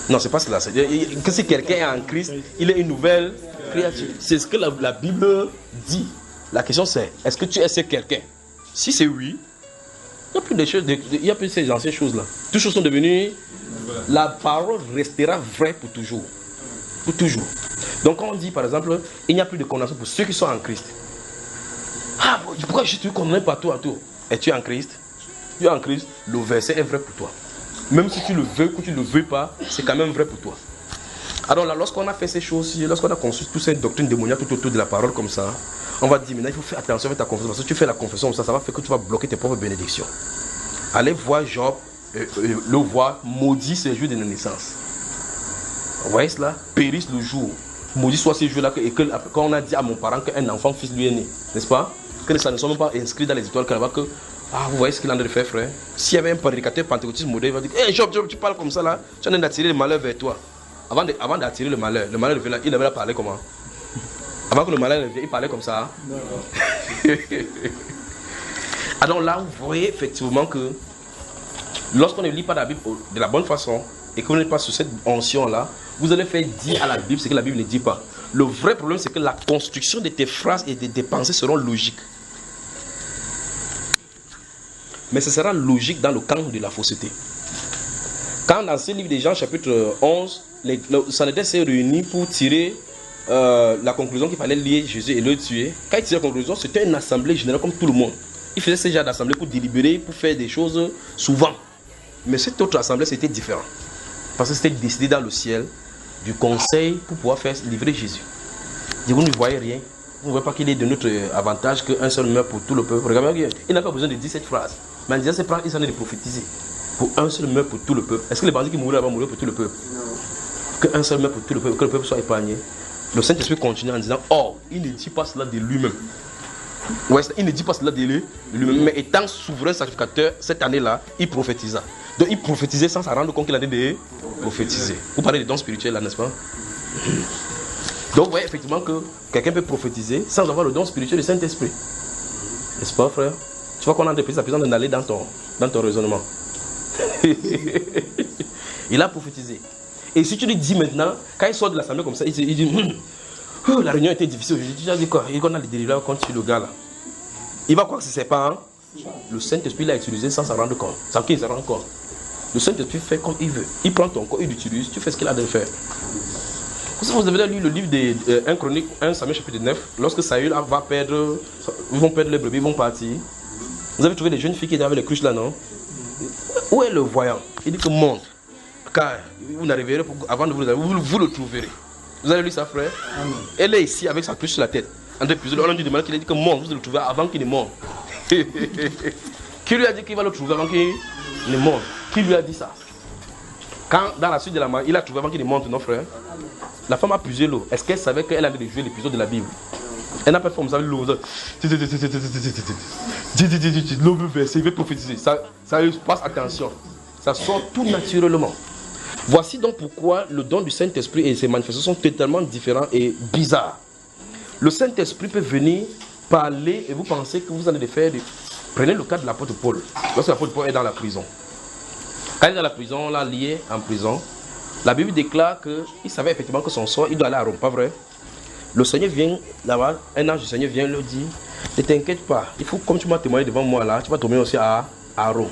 Non, c'est pas cela. Que si quelqu'un est en Christ, il est une nouvelle créature. C'est ce que la Bible dit. La question c'est, est-ce que tu es ce quelqu'un? Si c'est oui, il n'y a plus de choses, il n'y a plus ces anciennes choses-là. Toutes choses sont devenues. La parole restera vraie pour toujours. Pour toujours. Donc quand on dit par exemple, il n'y a plus de condamnation pour ceux qui sont en Christ. Ah, pourquoi je te condamne partout à tout? Es-tu en Christ? Tu es en Christ, le verset est vrai pour toi. Même si tu le veux ou tu ne le veux pas, c'est quand même vrai pour toi. Alors là, lorsqu'on a fait ces choses, lorsqu'on a construit toute cette doctrine démoniaque tout autour de la parole comme ça, on va dire maintenant il faut faire attention avec ta confession. Parce que si tu fais la confession comme ça, ça va faire que tu vas bloquer tes propres bénédictions. Allez voir Job, le voir, maudit ce jour de la naissance. Vous voyez cela? Périsse le jour. Maudit soit ce jour-là. Et que quand on a dit à mon parent qu'un enfant fils lui est né, n'est-ce pas? Que ça ne soit même pas inscrit dans les étoiles, que vous voyez ce qu'il en a de faire, frère. S'il y avait un prédicateur pentecôtiste modèle, il va dire, hey, Job, tu parles comme ça là, tu es en train d'attirer le malheur vers toi. Avant d'attirer le malheur revient là, il avait parlé comment? Avant que le malheur revienne, il parlait comme ça. Alors là, vous voyez effectivement que lorsqu'on ne lit pas la Bible de la bonne façon et qu'on n'est pas sur cette onction-là, vous allez faire dire à la Bible ce que la Bible ne dit pas. Le vrai problème, c'est que la construction de tes phrases et de tes pensées seront logiques. Mais ce sera logique dans le camp de la fausseté. Quand dans ce livre des Jean, chapitre 11, les Sanhédrin s'est réunis pour tirer la conclusion qu'il fallait lier Jésus et le tuer. Quand ils tiraient la conclusion, c'était une assemblée générale comme tout le monde. Ils faisaient ce genre d'assemblée pour délibérer, pour faire des choses souvent. Mais cette autre assemblée, c'était différent. Parce que c'était décidé dans le ciel du conseil pour pouvoir faire livrer Jésus. Et vous ne voyez rien. vous ne voyez pas qu'il est de notre avantage qu'un seul meurt pour tout le peuple. Regardez bien, il n'a pas besoin de dire cette phrase. Mais en disant cette phrase, il s'en est de prophétiser. Pour un seul meurt pour tout le peuple. Est-ce que les bandits qui mourraient vont mourir pour tout le peuple? Non. Qu'un seul meurt pour tout le peuple, que le peuple soit épargné. Le Saint-Esprit continue en disant, oh, il ne dit pas cela de lui-même. Ouais, il ne dit pas cela de lui-même. Mais étant souverain sacrificateur, cette année-là, il prophétisa. Donc il prophétisait sans s'en rendre compte qu'il a de prophétiser. Vous parlez des dons spirituels là, n'est-ce pas? Donc, vous voyez effectivement que quelqu'un peut prophétiser sans avoir le don spirituel du Saint-Esprit. N'est-ce pas, frère? Tu vois qu'on a depuis la besoin d'aller dans ton raisonnement. Il a prophétisé. Et si tu lui dis maintenant, quand il sort de l'assemblée comme ça, il dit la réunion était difficile aujourd'hui. Tu as dit quoi? Il dit qu'on a les délivres contre le gars là. Il va croire que c'est pas. Hein? Le Saint-Esprit l'a utilisé sans s'en rendre compte. Sans qu'il se rende compte. Le Saint-Esprit fait comme il veut. Il prend ton corps, il l'utilise, tu fais ce qu'il a de faire. Vous avez lu le livre de 1 Chronique, 1 Samuel chapitre 9, lorsque Saül va perdre, ils vont perdre les brebis, ils vont partir. Vous avez trouvé des jeunes filles qui étaient avec les cruches là, non? Où est le voyant? Il dit que monte, car vous n'arriverez pas, avant de vous le trouverez. Vous avez lu ça, frère? Elle est ici avec sa cruche sur la tête. On lui demande qu'il a dit que monte, vous le trouverez avant qu'il ne monte. Qui lui a dit qu'il va le trouver avant qu'il ne monte? Qui lui a dit ça? Quand dans la suite de la marche, il a trouvé avant qu'il ne monte, non, frère? La femme a puisé l'eau. Est-ce qu'elle savait qu'elle avait joué l'épisode de la Bible? Elle n'a pas fait comme ça avec l'eau. L'eau veut verser, il veut prophétiser. Ça lui passe attention. Ça sort tout naturellement. Voici donc pourquoi le don du Saint-Esprit et ses manifestations sont totalement différents et bizarres. Le Saint-Esprit peut venir parler et vous pensez que vous allez le faire. Prenez le cas de l'apôtre Paul. Lorsque l'apôtre Paul est dans la prison. Quand il est dans la prison, là, lié en prison, la Bible déclare qu'il savait effectivement que son sort, il doit aller à Rome, pas vrai? Le Seigneur vient là-bas, un ange du Seigneur vient lui dire, ne t'inquiète pas, il faut, comme tu m'as témoigné devant moi là, tu vas tomber aussi à Rome.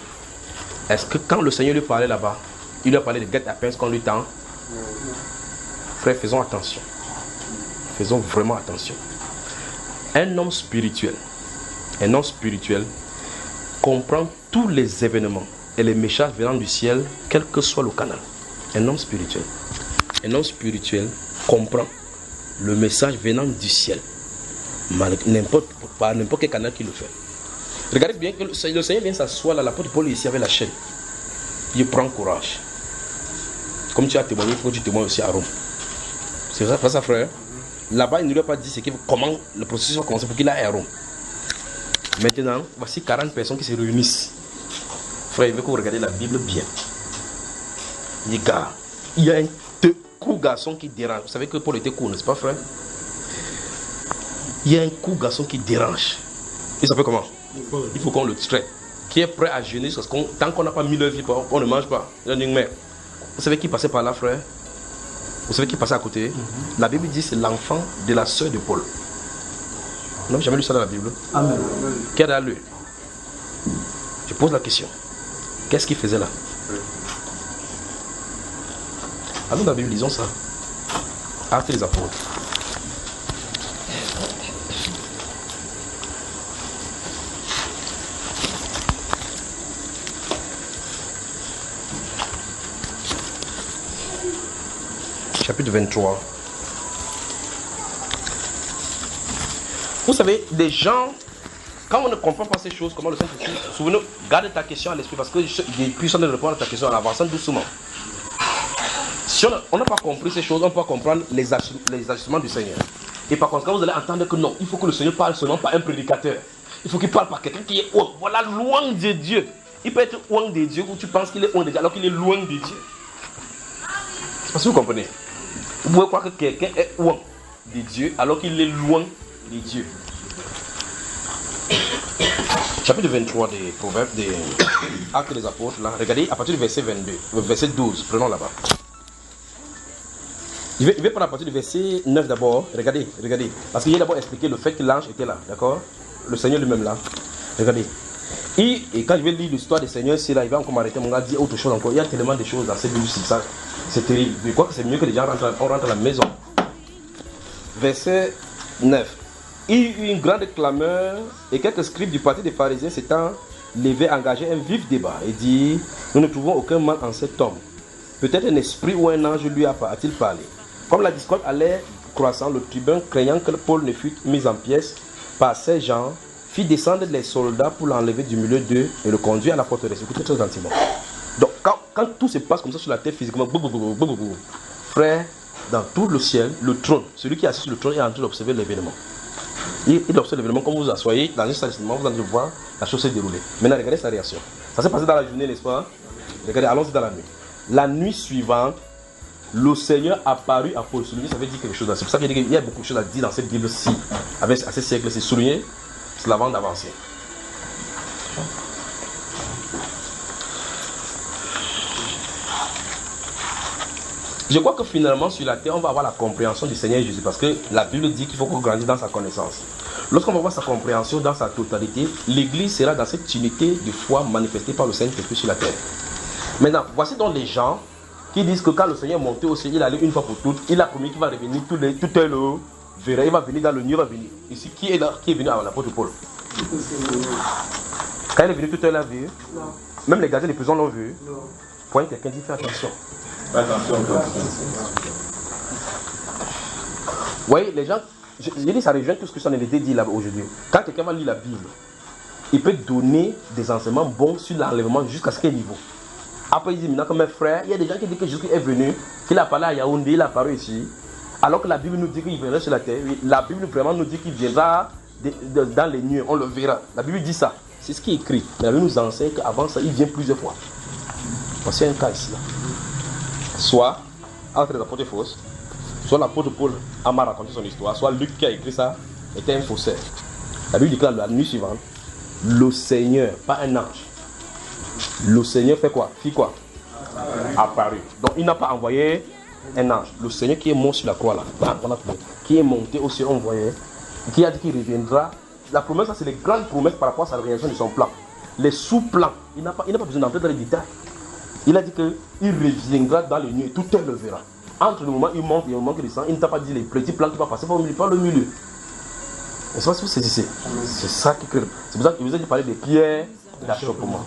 Est-ce que quand le Seigneur lui parlait là-bas, il lui a parlé de guet à pince qu'on lui tend? Frère, faisons attention. Faisons vraiment attention. Un homme spirituel comprend tous les événements et les messages venant du ciel, quel que soit le canal. Un homme spirituel comprend le message venant du ciel, par n'importe quel canal qu'il le fait. Regardez bien que le Seigneur vient s'asseoir là, l'apôtre Paul est ici avec la chaîne. Il prend courage. Comme tu as témoigné, il faut que tu témoignes aussi à Rome. C'est ça, pas ça, frère? Là-bas, il ne lui a pas dit comment le processus va commencer pour qu'il aille à Rome. Maintenant, voici 40 personnes qui se réunissent. Frère, il veut que vous regardiez la Bible bien. Les gars, il y a un court garçon qui dérange. Vous savez que Paul était court, n'est-ce pas, frère? Il y a un court garçon qui dérange. Il s'appelle comment? Il faut qu'on le traite. Qui est prêt à jeûner parce que tant qu'on n'a pas mis le vie, on ne mange pas. Vous savez qui passait par là, frère? Vous savez qui passait à côté? La Bible dit c'est l'enfant de la sœur de Paul. Vous n'avez jamais lu ça dans la Bible? Amen. Qui a lu? Je pose la question. Qu'est-ce qu'il faisait là? Allons dans la Bible, lisons ça. Actes des Apôtres. Chapitre 23. Vous savez, des gens, quand on ne comprend pas ces choses, comment le Saint-Esprit, souvenez-vous, garde ta question à l'esprit parce que depuis ça, on ne répond à ta question en avançant doucement. Si on n'a pas compris ces choses, on ne peut pas comprendre les ajustements du Seigneur. Et par contre, quand vous allez entendre que non, il faut que le Seigneur parle seulement par un prédicateur. Il faut qu'il parle par quelqu'un qui est haut. Voilà, loin de Dieu. Il peut être loin de Dieu où tu penses qu'il est loin de Dieu alors qu'il est loin de Dieu. C'est parce que vous comprenez. Vous pouvez croire que quelqu'un est loin de Dieu alors qu'il est loin de Dieu. Chapitre 23 des Proverbes, des Actes des Apôtres, là, regardez à partir du verset 22, verset 12, prenons là-bas. Je vais prendre à partir du verset 9 d'abord, regardez, parce qu'il y a d'abord expliqué le fait que l'ange était là, d'accord? Le Seigneur lui-même là, regardez. Et quand je vais lire l'histoire des seigneurs, c'est là, il va encore m'arrêter, mon gars, dire autre chose encore. Il y a tellement de choses dans cette Bible-ci, ça, c'est terrible. Je crois que c'est mieux que les gens rentrent à la maison. Verset 9. Il y eut une grande clameur et quelques scribes du parti des pharisiens s'étant levés, engagés un vif débat et dit: nous ne trouvons aucun mal en cet homme. Peut-être un esprit ou un ange lui a-t-il parlé. Comme la discorde allait croissant, le tribun, craignant que Paul ne fût mis en pièces par ces gens, fit descendre les soldats pour l'enlever du milieu d'eux et le conduire à la forteresse. Écoutez très gentiment. Donc, quand tout se passe comme ça sur la terre physiquement, frère, dans tout le ciel, le trône, celui qui est assis sur le trône est en train d'observer l'événement. Il observe l'événement comme vous vous asseyez, dans un stationnement, vous allez voir la chose se dérouler. Maintenant, regardez sa réaction. Ça s'est passé dans la journée, n'est-ce pas? Regardez, allons-y dans la nuit. La nuit suivante, le Seigneur apparut à Paul. Souligner, ça veut dire quelque chose. C'est pour ça qu'il y a beaucoup de choses à dire dans cette Bible-ci. À ces siècles, c'est souligner, c'est l'avant d'avancer. Je crois que finalement sur la terre, on va avoir la compréhension du Seigneur Jésus parce que la Bible dit qu'il faut qu'on grandisse dans sa connaissance. Lorsqu'on va voir sa compréhension dans sa totalité, l'Église sera dans cette unité de foi manifestée par le Saint-Esprit sur la terre. Maintenant, voici donc les gens qui disent que quand le Seigneur est monté au ciel, il allait une fois pour toutes, il a promis qu'il va revenir tout est le verra, il va venir dans le nuit, il va venir. Ici, qui est là, qui est venu à l'apôtre Paul? Quand il est venu, tout est là vu. Même les gardiens des prisons l'ont vu. Point, quelqu'un dit fais attention. Attention. Vous voyez, les gens, je dis ça rejoint tout ce que son invité dit là aujourd'hui. Quand quelqu'un va lire la Bible, il peut donner des enseignements bons sur l'enlèvement jusqu'à ce quel niveau. Après, il dit maintenant, comme mes frères, il y a des gens qui disent que Jésus est venu, qu'il a parlé à Yaoundé, il a apparu ici. Alors que la Bible nous dit qu'il viendra sur la terre. La Bible vraiment nous dit qu'il viendra dans les nuées, on le verra. La Bible dit ça. C'est ce qui est écrit. Mais la Bible nous enseigne qu'avant ça, il vient plusieurs fois. Voici un cas ici. Là. Soit entre les apôtres fausses, soit l'apôtre Paul a mal raconté son histoire, soit Luc qui a écrit ça était un faussaire. La Bible dit que la nuit suivante, le Seigneur, pas un ange, le Seigneur fait quoi? Fit quoi? Apparu. Donc il n'a pas envoyé un ange. Le Seigneur qui est mort sur la croix là, qui est monté au ciel, on voyait, qui a dit qu'il reviendra. La promesse, ça c'est les grandes promesses par rapport à sa réalisation de son plan. Les sous-plans, il n'a pas besoin d'entrer dans les détails. Il a dit qu'il reviendra dans les nuées, tout le monde le verra. Entre le moment où il monte et le moment où il descend, il ne t'a pas dit les petits plans qui vont passer par le milieu. Et ça, c'est ça qui crée. C'est pour ça que je vous ai dit parler des pierres d'achoppement.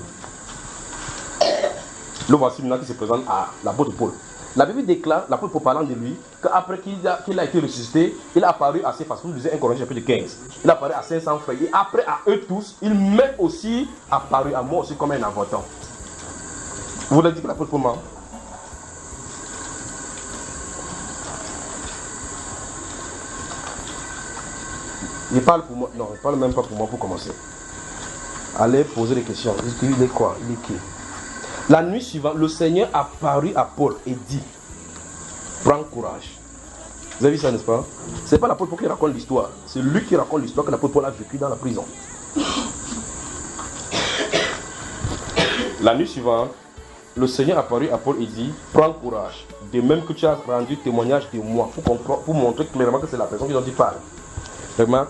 Le voici maintenant qui se présente à l'apôtre Paul. La Bible déclare, l'apôtre Paul parlant de lui, qu'après qu'il a été ressuscité, il a apparu à ses façons. Vous lisez 1 Corinthiens chapitre 15. Il a apparu à 500 frères. Et après à eux tous, il m'est aussi apparu à moi aussi comme un avortant. Vous l'avez dit que l'apôtre Paul m'a. Il parle pour moi. Non, il parle même pas pour moi pour commencer. Allez poser des questions. Il est quoi? Il est qui? La nuit suivante, le Seigneur apparut à Paul et dit: prends courage. Vous avez vu ça, n'est-ce pas? Ce n'est pas l'apôtre Paul qui raconte l'histoire. C'est lui qui raconte l'histoire que l'apôtre Paul a vécu dans la prison. La nuit suivante, le Seigneur apparut à Paul et dit: prends courage. De même que tu as rendu témoignage de moi, pour montrer clairement que c'est la personne qui dont il parle. Remarque,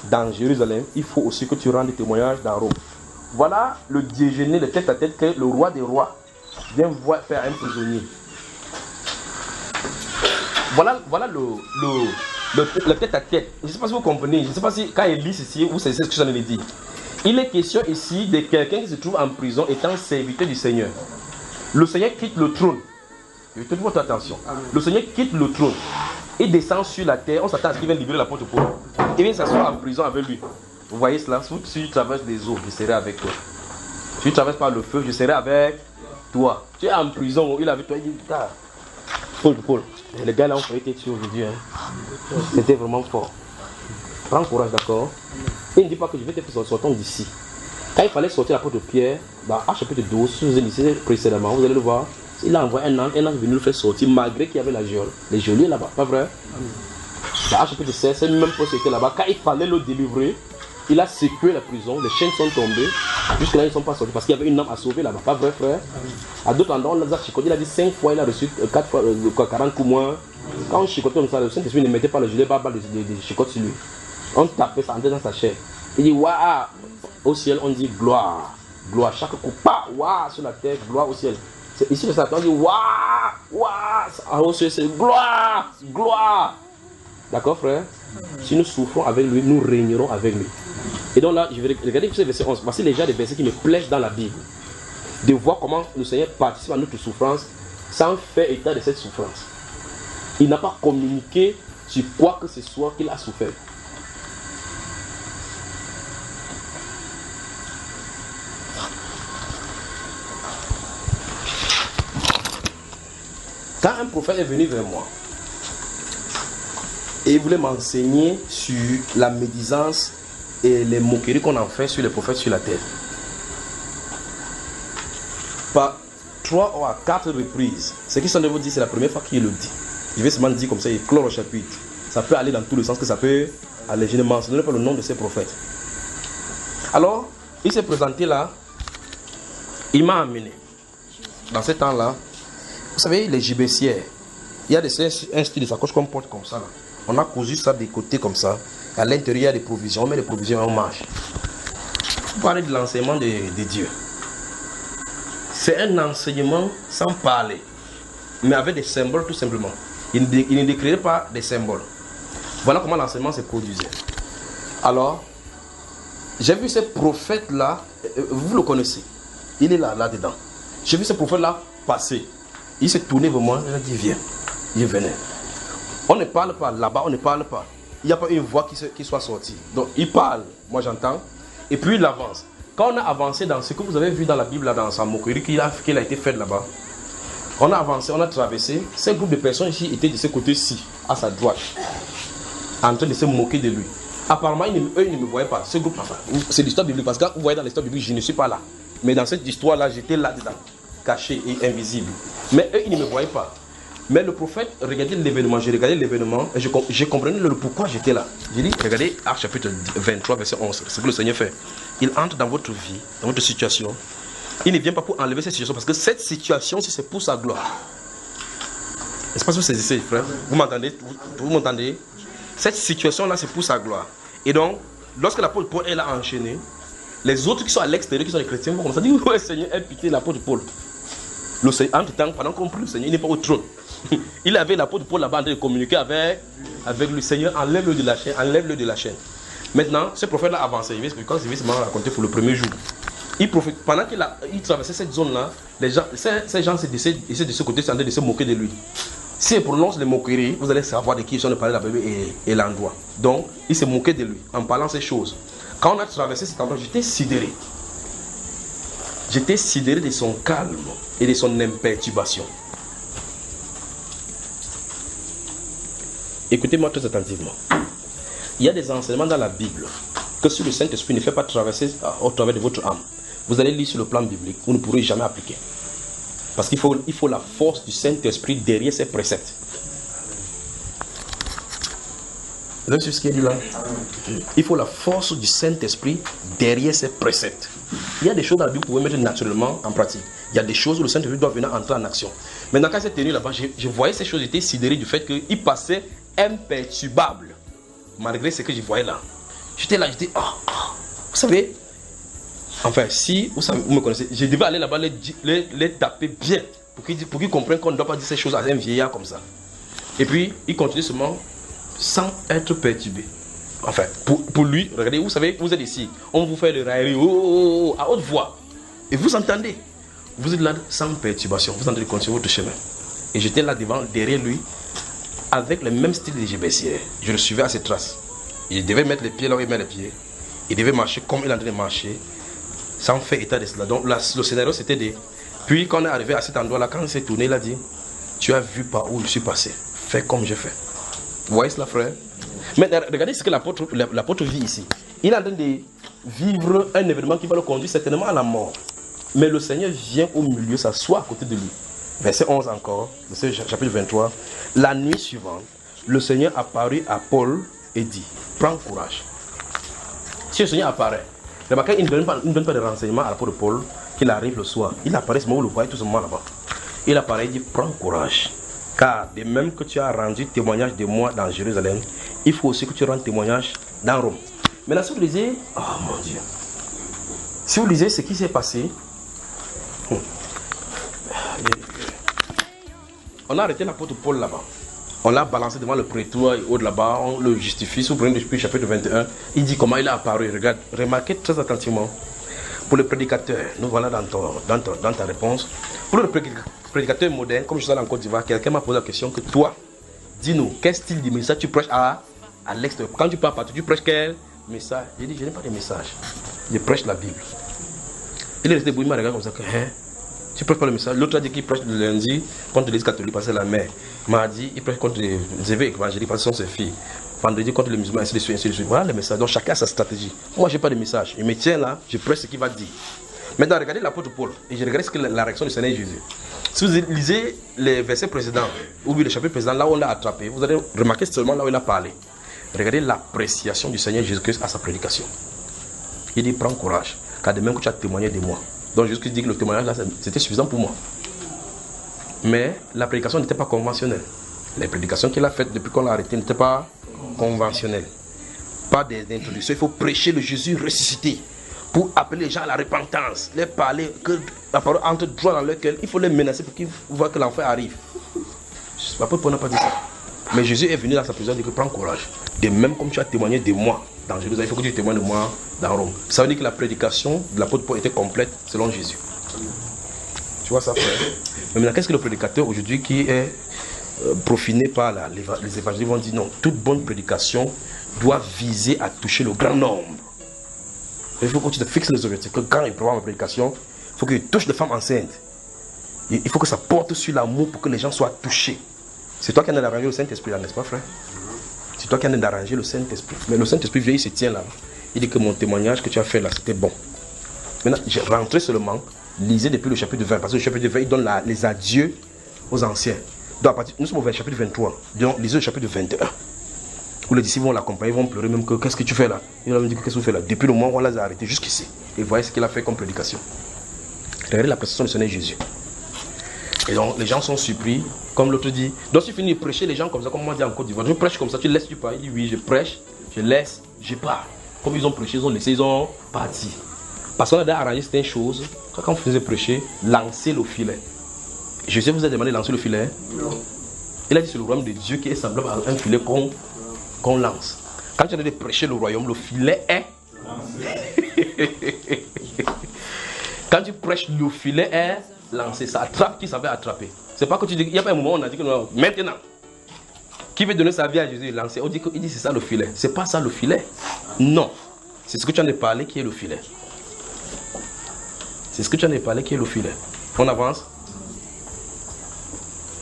dans Jérusalem, il faut aussi que tu rendes témoignage dans Rome. Voilà le déjeuner, le tête-à-tête que le roi des rois vient voir faire un prisonnier. Voilà le tête-à-tête. Je ne sais pas si vous comprenez. Je ne sais pas si quand il lit ceci, vous savez ce que j'en ai dit. Il est question ici de quelqu'un qui se trouve en prison étant serviteur du Seigneur. Le Seigneur quitte le trône. Tenez votre attention. Le Seigneur quitte le trône et descend sur la terre. On s'attend à ce qu'il vienne libérer l'apôtre Paul. Il vient s'asseoir en prison avec lui. Vous voyez cela? Si tu traverses les eaux, je serai avec toi. Si tu traverses par le feu, je serai avec toi. Tu es en prison, il est avec toi, il dit: Paul, les gars là ont fait été aujourd'hui. Hein. C'était vraiment fort. Prends courage, d'accord? Et ne dis pas que je vais te sortir d'ici. Quand il fallait sortir l'apôtre Pierre, dans Actes chapitre 12, si vous lisez précédemment, vous allez le voir. Il a envoyé un ange est venu le faire sortir malgré qu'il y avait la geôle. Les geôliers là-bas, pas vrai? Dans Actes chapitre 16, c'est même poste était là-bas. Quand il fallait le délivrer, il a secoué la prison, les chaînes sont tombées. Jusque là, ils ne sont pas sortis parce qu'il y avait une âme à sauver là-bas. Pas vrai, frère? À d'autres endroits, on les a chicotés. Il a dit 5 fois, il a reçu 4 fois, 40 coups moins. Quand on chicotait comme ça, le Saint-Esprit ne mettait pas le gilet, pas des chicotes sur lui. On tapait ça, entrait dans sa chair. Il dit: waouh! Au ciel, on dit gloire. Gloire. Chaque coup, pas waouh sur la terre, gloire au ciel. Ici, le Satan dit: waouh! Waouh! Au ciel, c'est gloire! Gloire! D'accord, frère? Si nous souffrons avec lui, nous régnerons avec lui. Et donc là, je vais regarder ce verset 11. Voici déjà des versets qui me plaisent dans la Bible. De voir comment le Seigneur participe à notre souffrance sans faire état de cette souffrance. Il n'a pas communiqué sur quoi que ce soit qu'il a souffert. Quand un prophète est venu vers moi et il voulait m'enseigner sur la médisance et les moqueries qu'on en fait sur les prophètes sur la terre, par 3 ou 4 reprises, ce qui sont de vous dire, c'est la première fois qu'il le dit. Je vais seulement dire comme ça, il clore le chapitre. Ça peut aller dans tous les sens, que ça peut aller. Je ne mentionnerai pas le nom de ces prophètes. Alors, il s'est présenté là, il m'a amené. Dans ce temps-là, vous savez, les gibecières, il y a un style de sacoche qu'on porte comme ça. Là. On a cousu ça des côtés comme ça. À l'intérieur, il y a des provisions. On met les provisions en marche. Vous parlez de l'enseignement de Dieu. C'est un enseignement sans parler, mais avec des symboles tout simplement. Il ne décrivait pas des symboles. Voilà comment l'enseignement se produisait. Alors, j'ai vu ce prophète-là, vous le connaissez. Il est là-dedans. J'ai vu ce prophète-là passer. Il s'est tourné vers moi, il a dit viens. Il venait. On ne parle pas là-bas, on ne parle pas. Il n'y a pas une voix qui soit sortie. Donc il parle, moi j'entends, et puis il avance. Quand on a avancé dans ce que vous avez vu dans la Bible, là, dans sa moquerie qu'il a été fait là-bas, on a avancé, on a traversé. Ce groupe de personnes ici étaient de ce côté-ci, à sa droite, en train de se moquer de lui. Apparemment, eux ils ne me voyaient pas. Ce groupe, enfin, c'est l'histoire biblique, parce que quand vous voyez dans l'histoire biblique, je ne suis pas là. Mais dans cette histoire-là, j'étais là-dedans, caché et invisible. Mais eux, ils ne me voyaient pas. Mais le prophète regardait l'événement, j'ai regardé l'événement et j'ai compris le pourquoi j'étais là. J'ai dit, regardez Actes chapitre 23, verset 11, c'est ce que le Seigneur fait. Il entre dans votre vie, dans votre situation. Il ne vient pas pour enlever cette situation, parce que cette situation, c'est pour sa gloire. Est-ce que vous saisissez, frère? Vous m'entendez? Vous m'entendez? Cette situation-là, c'est pour sa gloire. Et donc, lorsque l'apôtre Paul est là enchaîné, les autres qui sont à l'extérieur, qui sont les chrétiens, vont commencer à dire, ouais, Seigneur, aie pitié de l'apôtre Paul. Le Seigneur, entre-temps, pendant qu'on prie le Seigneur, il n'est pas au trône. Il avait l'apôtre Paul là-bas en train de communiquer avec le Seigneur, enlève-le de la chaîne, Maintenant, ce prophète-là avançait. Quand je vais se raconter pour le premier jour, pendant qu'il traversait cette zone-là, ces gens essaient de ce côté, de se moquer de lui. Si il prononce les moqueries, vous allez savoir de qui ils sont de parler de la Bible et l'endroit. Donc, il se moquait de lui en parlant ces choses. Quand on a traversé cet endroit, j'étais sidéré. J'étais sidéré de son calme et de son imperturbation. Écoutez-moi très attentivement. Il y a des enseignements dans la Bible que si le Saint-Esprit ne fait pas traverser au travers de votre âme, vous allez lire sur le plan biblique, vous ne pourrez jamais appliquer. Parce qu'il faut la force du Saint-Esprit derrière ces préceptes. Vous avez vu ce qu'il dit là? Il faut la force du Saint-Esprit derrière ces préceptes. Il y a des choses dans la Bible que vous pouvez mettre naturellement en pratique. Il y a des choses où le Saint-Esprit doit venir entrer en action. Maintenant, quand j'étais tenu là-bas, je voyais ces choses, j'étais sidéré du fait qu'il passait imperturbable. Malgré ce que je voyais là. J'étais là, j'étais, vous savez, enfin, si vous me connaissez, je devais aller là-bas les taper bien pour qu'ils comprennent qu'on ne doit pas dire ces choses à un vieillard comme ça. Et puis, il continue seulement sans être perturbé. Enfin, pour lui, regardez, vous savez, vous êtes ici, on vous fait le raillerie à haute voix. Et vous entendez. Vous êtes là sans perturbation, vous entendez continuer votre chemin. Et j'étais là derrière lui, avec le même style de GBCR. Je le suivais à ses traces. Il devait mettre les pieds là où il met les pieds. Il devait marcher comme il est en train de marcher, sans faire état de cela. Donc le scénario c'était de... Puis quand on est arrivé à cet endroit là, quand il s'est tourné, il a dit, tu as vu par où je suis passé, fais comme j'ai fait. Vous voyez cela, frère? Mais regardez ce que l'apôtre vit ici. Il est en train de vivre un événement qui va le conduire certainement à la mort. Mais le Seigneur vient au milieu, s'assoit à côté de lui. Verset 11 encore, verset chapitre 23. La nuit suivante, le Seigneur apparut à Paul et dit, prends courage. Si le Seigneur apparaît, remarquez, il ne donne pas de renseignements à l'apôtre Paul qu'il arrive le soir. Il apparaît ce moment où vous le voyez tout ce moment là-bas. Il apparaît et dit, prends courage. Car de même que tu as rendu témoignage de moi dans Jérusalem, il faut aussi que tu rendes témoignage dans Rome. Maintenant, si vous lisez, oh mon Dieu, si vous lisez ce qui s'est passé, on a arrêté l'apôtre Paul là-bas. On l'a balancé devant le prétoire et au là-bas, on le justifie. Si vous prenez depuis chapitre 21, il dit comment il a apparu. Regarde, remarquez très attentivement. Pour le prédicateur, nous voilà dans ta réponse. Pour le prédicateur moderne, comme je suis allé en Côte d'Ivoire, quelqu'un m'a posé la question que toi, dis-nous, quel style de message tu prêches à l'extérieur? Quand tu pars partout, tu prêches quel message? J'ai dit, je n'ai pas de message. Je prêche la Bible. Il est resté debout, il m'a regardé comme ça, que, hein? Tu prêches pas le message. L'autre a dit qu'il prêche le lundi contre l'église catholique parce que c'est la mère. Mardi, il prêche contre les évêques évangéliques parce que ce sont ses filles. Vendredi contre les musulmans, ainsi de suite, ainsi de suite. Voilà le message. Donc chacun a sa stratégie. Moi, je n'ai pas de message. Je me tiens là, je prêche ce qu'il va dire. Maintenant, regardez l'apôtre Paul et je regarde ce que la réaction du Seigneur Jésus. Si vous lisez les versets précédents, ou bien le chapitre précédent, là où on l'a attrapé, vous allez remarquer seulement là où il a parlé. Regardez l'appréciation du Seigneur Jésus-Christ à sa prédication. Il dit, prends courage, car de même que tu as témoigné de moi. Donc Jésus-Christ dit que le témoignage là, c'était suffisant pour moi. Mais la prédication n'était pas conventionnelle. Les prédications qu'il a faites depuis qu'on l'a arrêté n'étaient pas conventionnelles. Pas d'introduction. Il faut prêcher le Jésus ressuscité pour appeler les gens à la repentance. Les parler, que la parole entre droit dans leur cœur. Il faut les menacer pour qu'ils voient que l'enfer arrive. L'apôtre Paul n'a pas dit ça. Mais Jésus est venu dans sa prison et dit que prends courage. De même comme tu as témoigné de moi dans Jérusalem, il faut que tu témoignes de moi dans Rome. Ça veut dire que la prédication de l'apôtre Paul était complète selon Jésus. Tu vois ça, frère? Mais maintenant, qu'est-ce que le prédicateur aujourd'hui qui est profiné par les évangélistes vont dire non, toute bonne prédication doit viser à toucher le grand nombre. Il faut que tu te fixes les objectifs. Que quand il prépare ma prédication, il faut qu'il touche les femmes enceintes. Il faut que ça porte sur l'amour pour que les gens soient touchés. C'est toi qui en as arrangé le Saint-Esprit là, n'est-ce pas, frère? C'est toi qui en as arrangé le Saint-Esprit. Mais le Saint-Esprit vient, il se tient là. Il dit que mon témoignage que tu as fait là, c'était bon. Maintenant, j'ai rentré seulement, lisez depuis le chapitre 20, parce que le chapitre 20, il donne les adieux aux anciens. Donc, nous sommes au chapitre 23, donc lisez le chapitre 21. Où les disciples vont l'accompagner, ils vont pleurer même que qu'est-ce que tu fais là? Il va me dire qu'est-ce que vous faites là? Depuis le moment où on les a arrêtés jusqu'ici. Et voyez ce qu'il a fait comme prédication. Regardez la prédication du Seigneur Jésus. Et donc les gens sont surpris, comme l'autre dit. Donc si tu finis de prêcher les gens comme ça, comme moi dit en Côte d'Ivoire, je prêche comme ça, tu laisses, tu pars. Il dit oui, je prêche, je laisse, je pars. Comme ils ont prêché, ils ont laissé, ils ont parti. Parce qu'on a déjà arrangé certaines choses. Quand on faisait prêcher, lancer le filet. Jésus vous a demandé de lancer le filet. Non. Il a dit c'est le royaume de Dieu qui est semblable à un filet qu'on lance. Quand tu as dit de prêcher le royaume, le filet est lancé. Quand tu prêches, le filet est lancé. Ça attrape qui savait attraper. C'est pas que tu dis, il n'y a pas un moment où on a dit que non, maintenant. Qui veut donner sa vie à Jésus et lancer? On dit qu'il dit c'est ça le filet. C'est pas ça le filet. Non. C'est ce que tu en as parlé qui est le filet. C'est ce que tu en as parlé qui est le filet. On avance.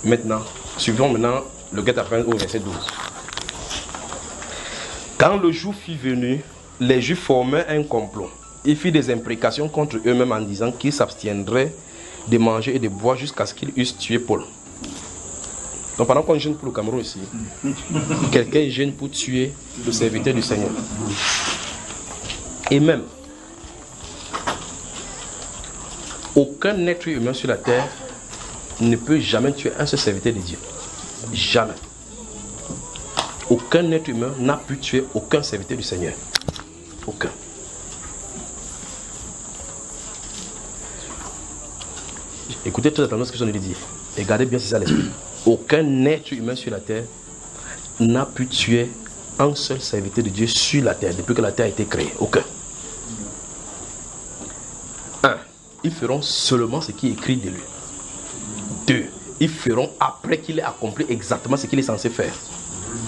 Maintenant, suivons maintenant le guet-apens au verset 12. Quand le jour fut venu, les Juifs formaient un complot. Ils firent des imprécations contre eux-mêmes en disant qu'ils s'abstiendraient de manger et de boire jusqu'à ce qu'ils eussent tué Paul. Donc pendant qu'on gêne pour le Cameroun ici, quelqu'un gêne pour tuer le serviteur du Seigneur. Et même, aucun être humain sur la terre ne peut jamais tuer un seul serviteur de Dieu. Jamais. Aucun être humain n'a pu tuer aucun serviteur du Seigneur. Aucun. Écoutez très attentivement ce que je viens de dire. Et gardez bien si ça l'esprit. Aucun être humain sur la terre n'a pu tuer un seul serviteur de Dieu sur la terre depuis que la terre a été créée. Aucun. 1. Ils feront seulement ce qui est écrit de lui. 2. Ils feront après qu'il ait accompli exactement ce qu'il est censé faire.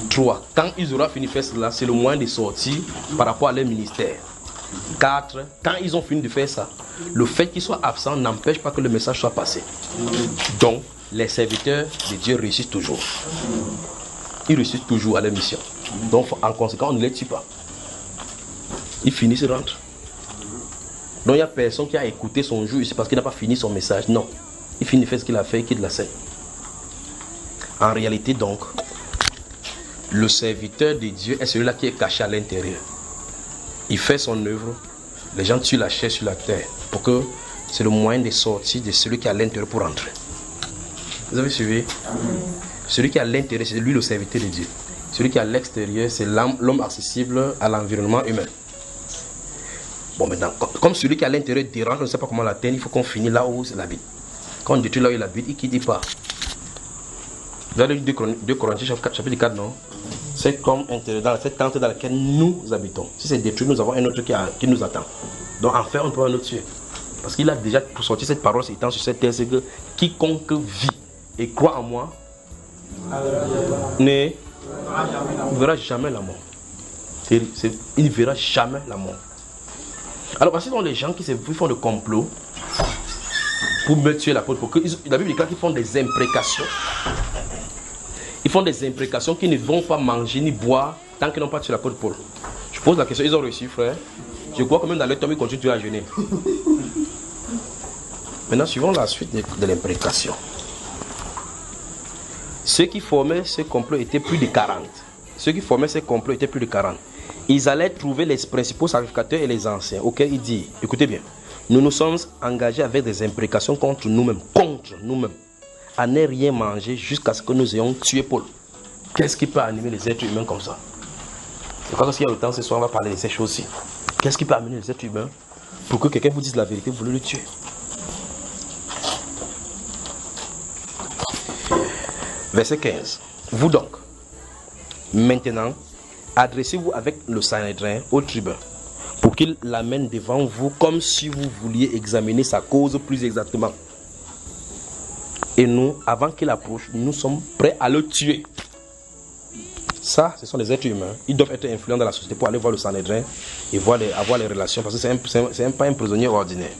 3. Quand ils auront fini de faire cela, c'est le moyen de sortir par rapport à leur ministère. 4. Quand ils ont fini de faire ça, le fait qu'ils soient absents n'empêche pas que le message soit passé. Donc, les serviteurs de Dieu réussissent toujours. Ils réussissent toujours à leur mission. Donc, en conséquence, on ne les tue pas. Ils finissent et rentrent. Donc, il n'y a personne qui a écouté son jour ici parce qu'il n'a pas fini son message. Non. Il finit de faire ce qu'il a fait et quitte la scène. En réalité, donc, le serviteur de Dieu est celui-là qui est caché à l'intérieur. Il fait son œuvre, les gens tuent la chair sur la terre pour que c'est le moyen de sortir de celui qui est à l'intérieur pour entrer. Vous avez suivi? Celui qui est à l'intérieur, c'est lui le serviteur de Dieu. Celui qui est à l'extérieur, c'est l'homme accessible à l'environnement humain. Bon, maintenant, comme celui qui est à l'intérieur dérange, on ne sait pas comment l'atteindre, il faut qu'on finisse là où il habite. Quand on détruit là où il habite, il quitte pas. Vous avez lu 2 Corinthiens chapitre 4, non? C'est comme intérieur dans cette tente dans laquelle nous habitons. Si c'est détruit, nous avons un autre qui nous attend. Donc en fait, on ne peut pas nous tuer. Parce qu'il a déjà pour sortir cette parole étant sur cette terre, c'est que quiconque vit et croit en moi ne verra jamais la mort. Il ne verra jamais la mort. Alors, voici donc les gens qui font des complots pour me tuer l'apôtre. La Bible déclare qu'ils font des imprécations. Ils font des imprécations qu'ils ne vont pas manger ni boire tant qu'ils n'ont pas tué l'apôtre Paul. Je pose la question, ils ont reçu, frère. Je crois que même dans leur tombe, ils continuent à jeûner. Maintenant, suivons la suite de l'imprécation. Ceux qui formaient ce complot étaient plus de 40. Ceux qui formaient ce complot étaient plus de 40. Ils allaient trouver les principaux sacrificateurs et les anciens, auxquels ils disent, écoutez bien, nous nous sommes engagés avec des imprécations contre nous-mêmes, à ne rien manger jusqu'à ce que nous ayons tué Paul. Qu'est-ce qui peut animer les êtres humains comme ça? Je crois que s'il y a le temps ce soir, on va parler de ces choses-ci. Qu'est-ce qui peut amener les êtres humains pour que quelqu'un vous dise la vérité, vous voulez le tuer? Verset 15. Vous donc, maintenant, adressez-vous avec le Sanhédrin au tribun pour qu'il l'amène devant vous comme si vous vouliez examiner sa cause plus exactement. Et nous, avant qu'il approche, nous sommes prêts à le tuer. Ça, ce sont les êtres humains. Ils doivent être influents dans la société pour aller voir le Sanhédrin et avoir les relations, parce que c'est pas un prisonnier ordinaire.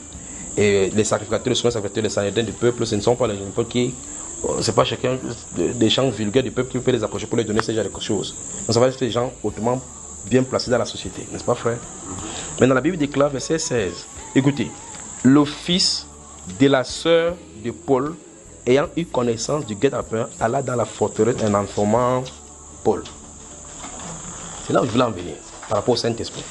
Et les sacrificateurs, les sacrificateurs, les Sanhédrins du peuple, ce ne sont pas les gens qui... C'est pas chacun des gens vulgaires du peuple qui peut les approcher pour les donner ce genre de choses. Donc ça va être des gens hautement bien placés dans la société, n'est-ce pas, frère? Maintenant, la Bible déclare, verset 16. Écoutez, le fils de la sœur de Paul, ayant eu connaissance du guet-apens, alla dans la forteresse en informant Paul. C'est là où je voulais en venir, par rapport au Saint-Esprit.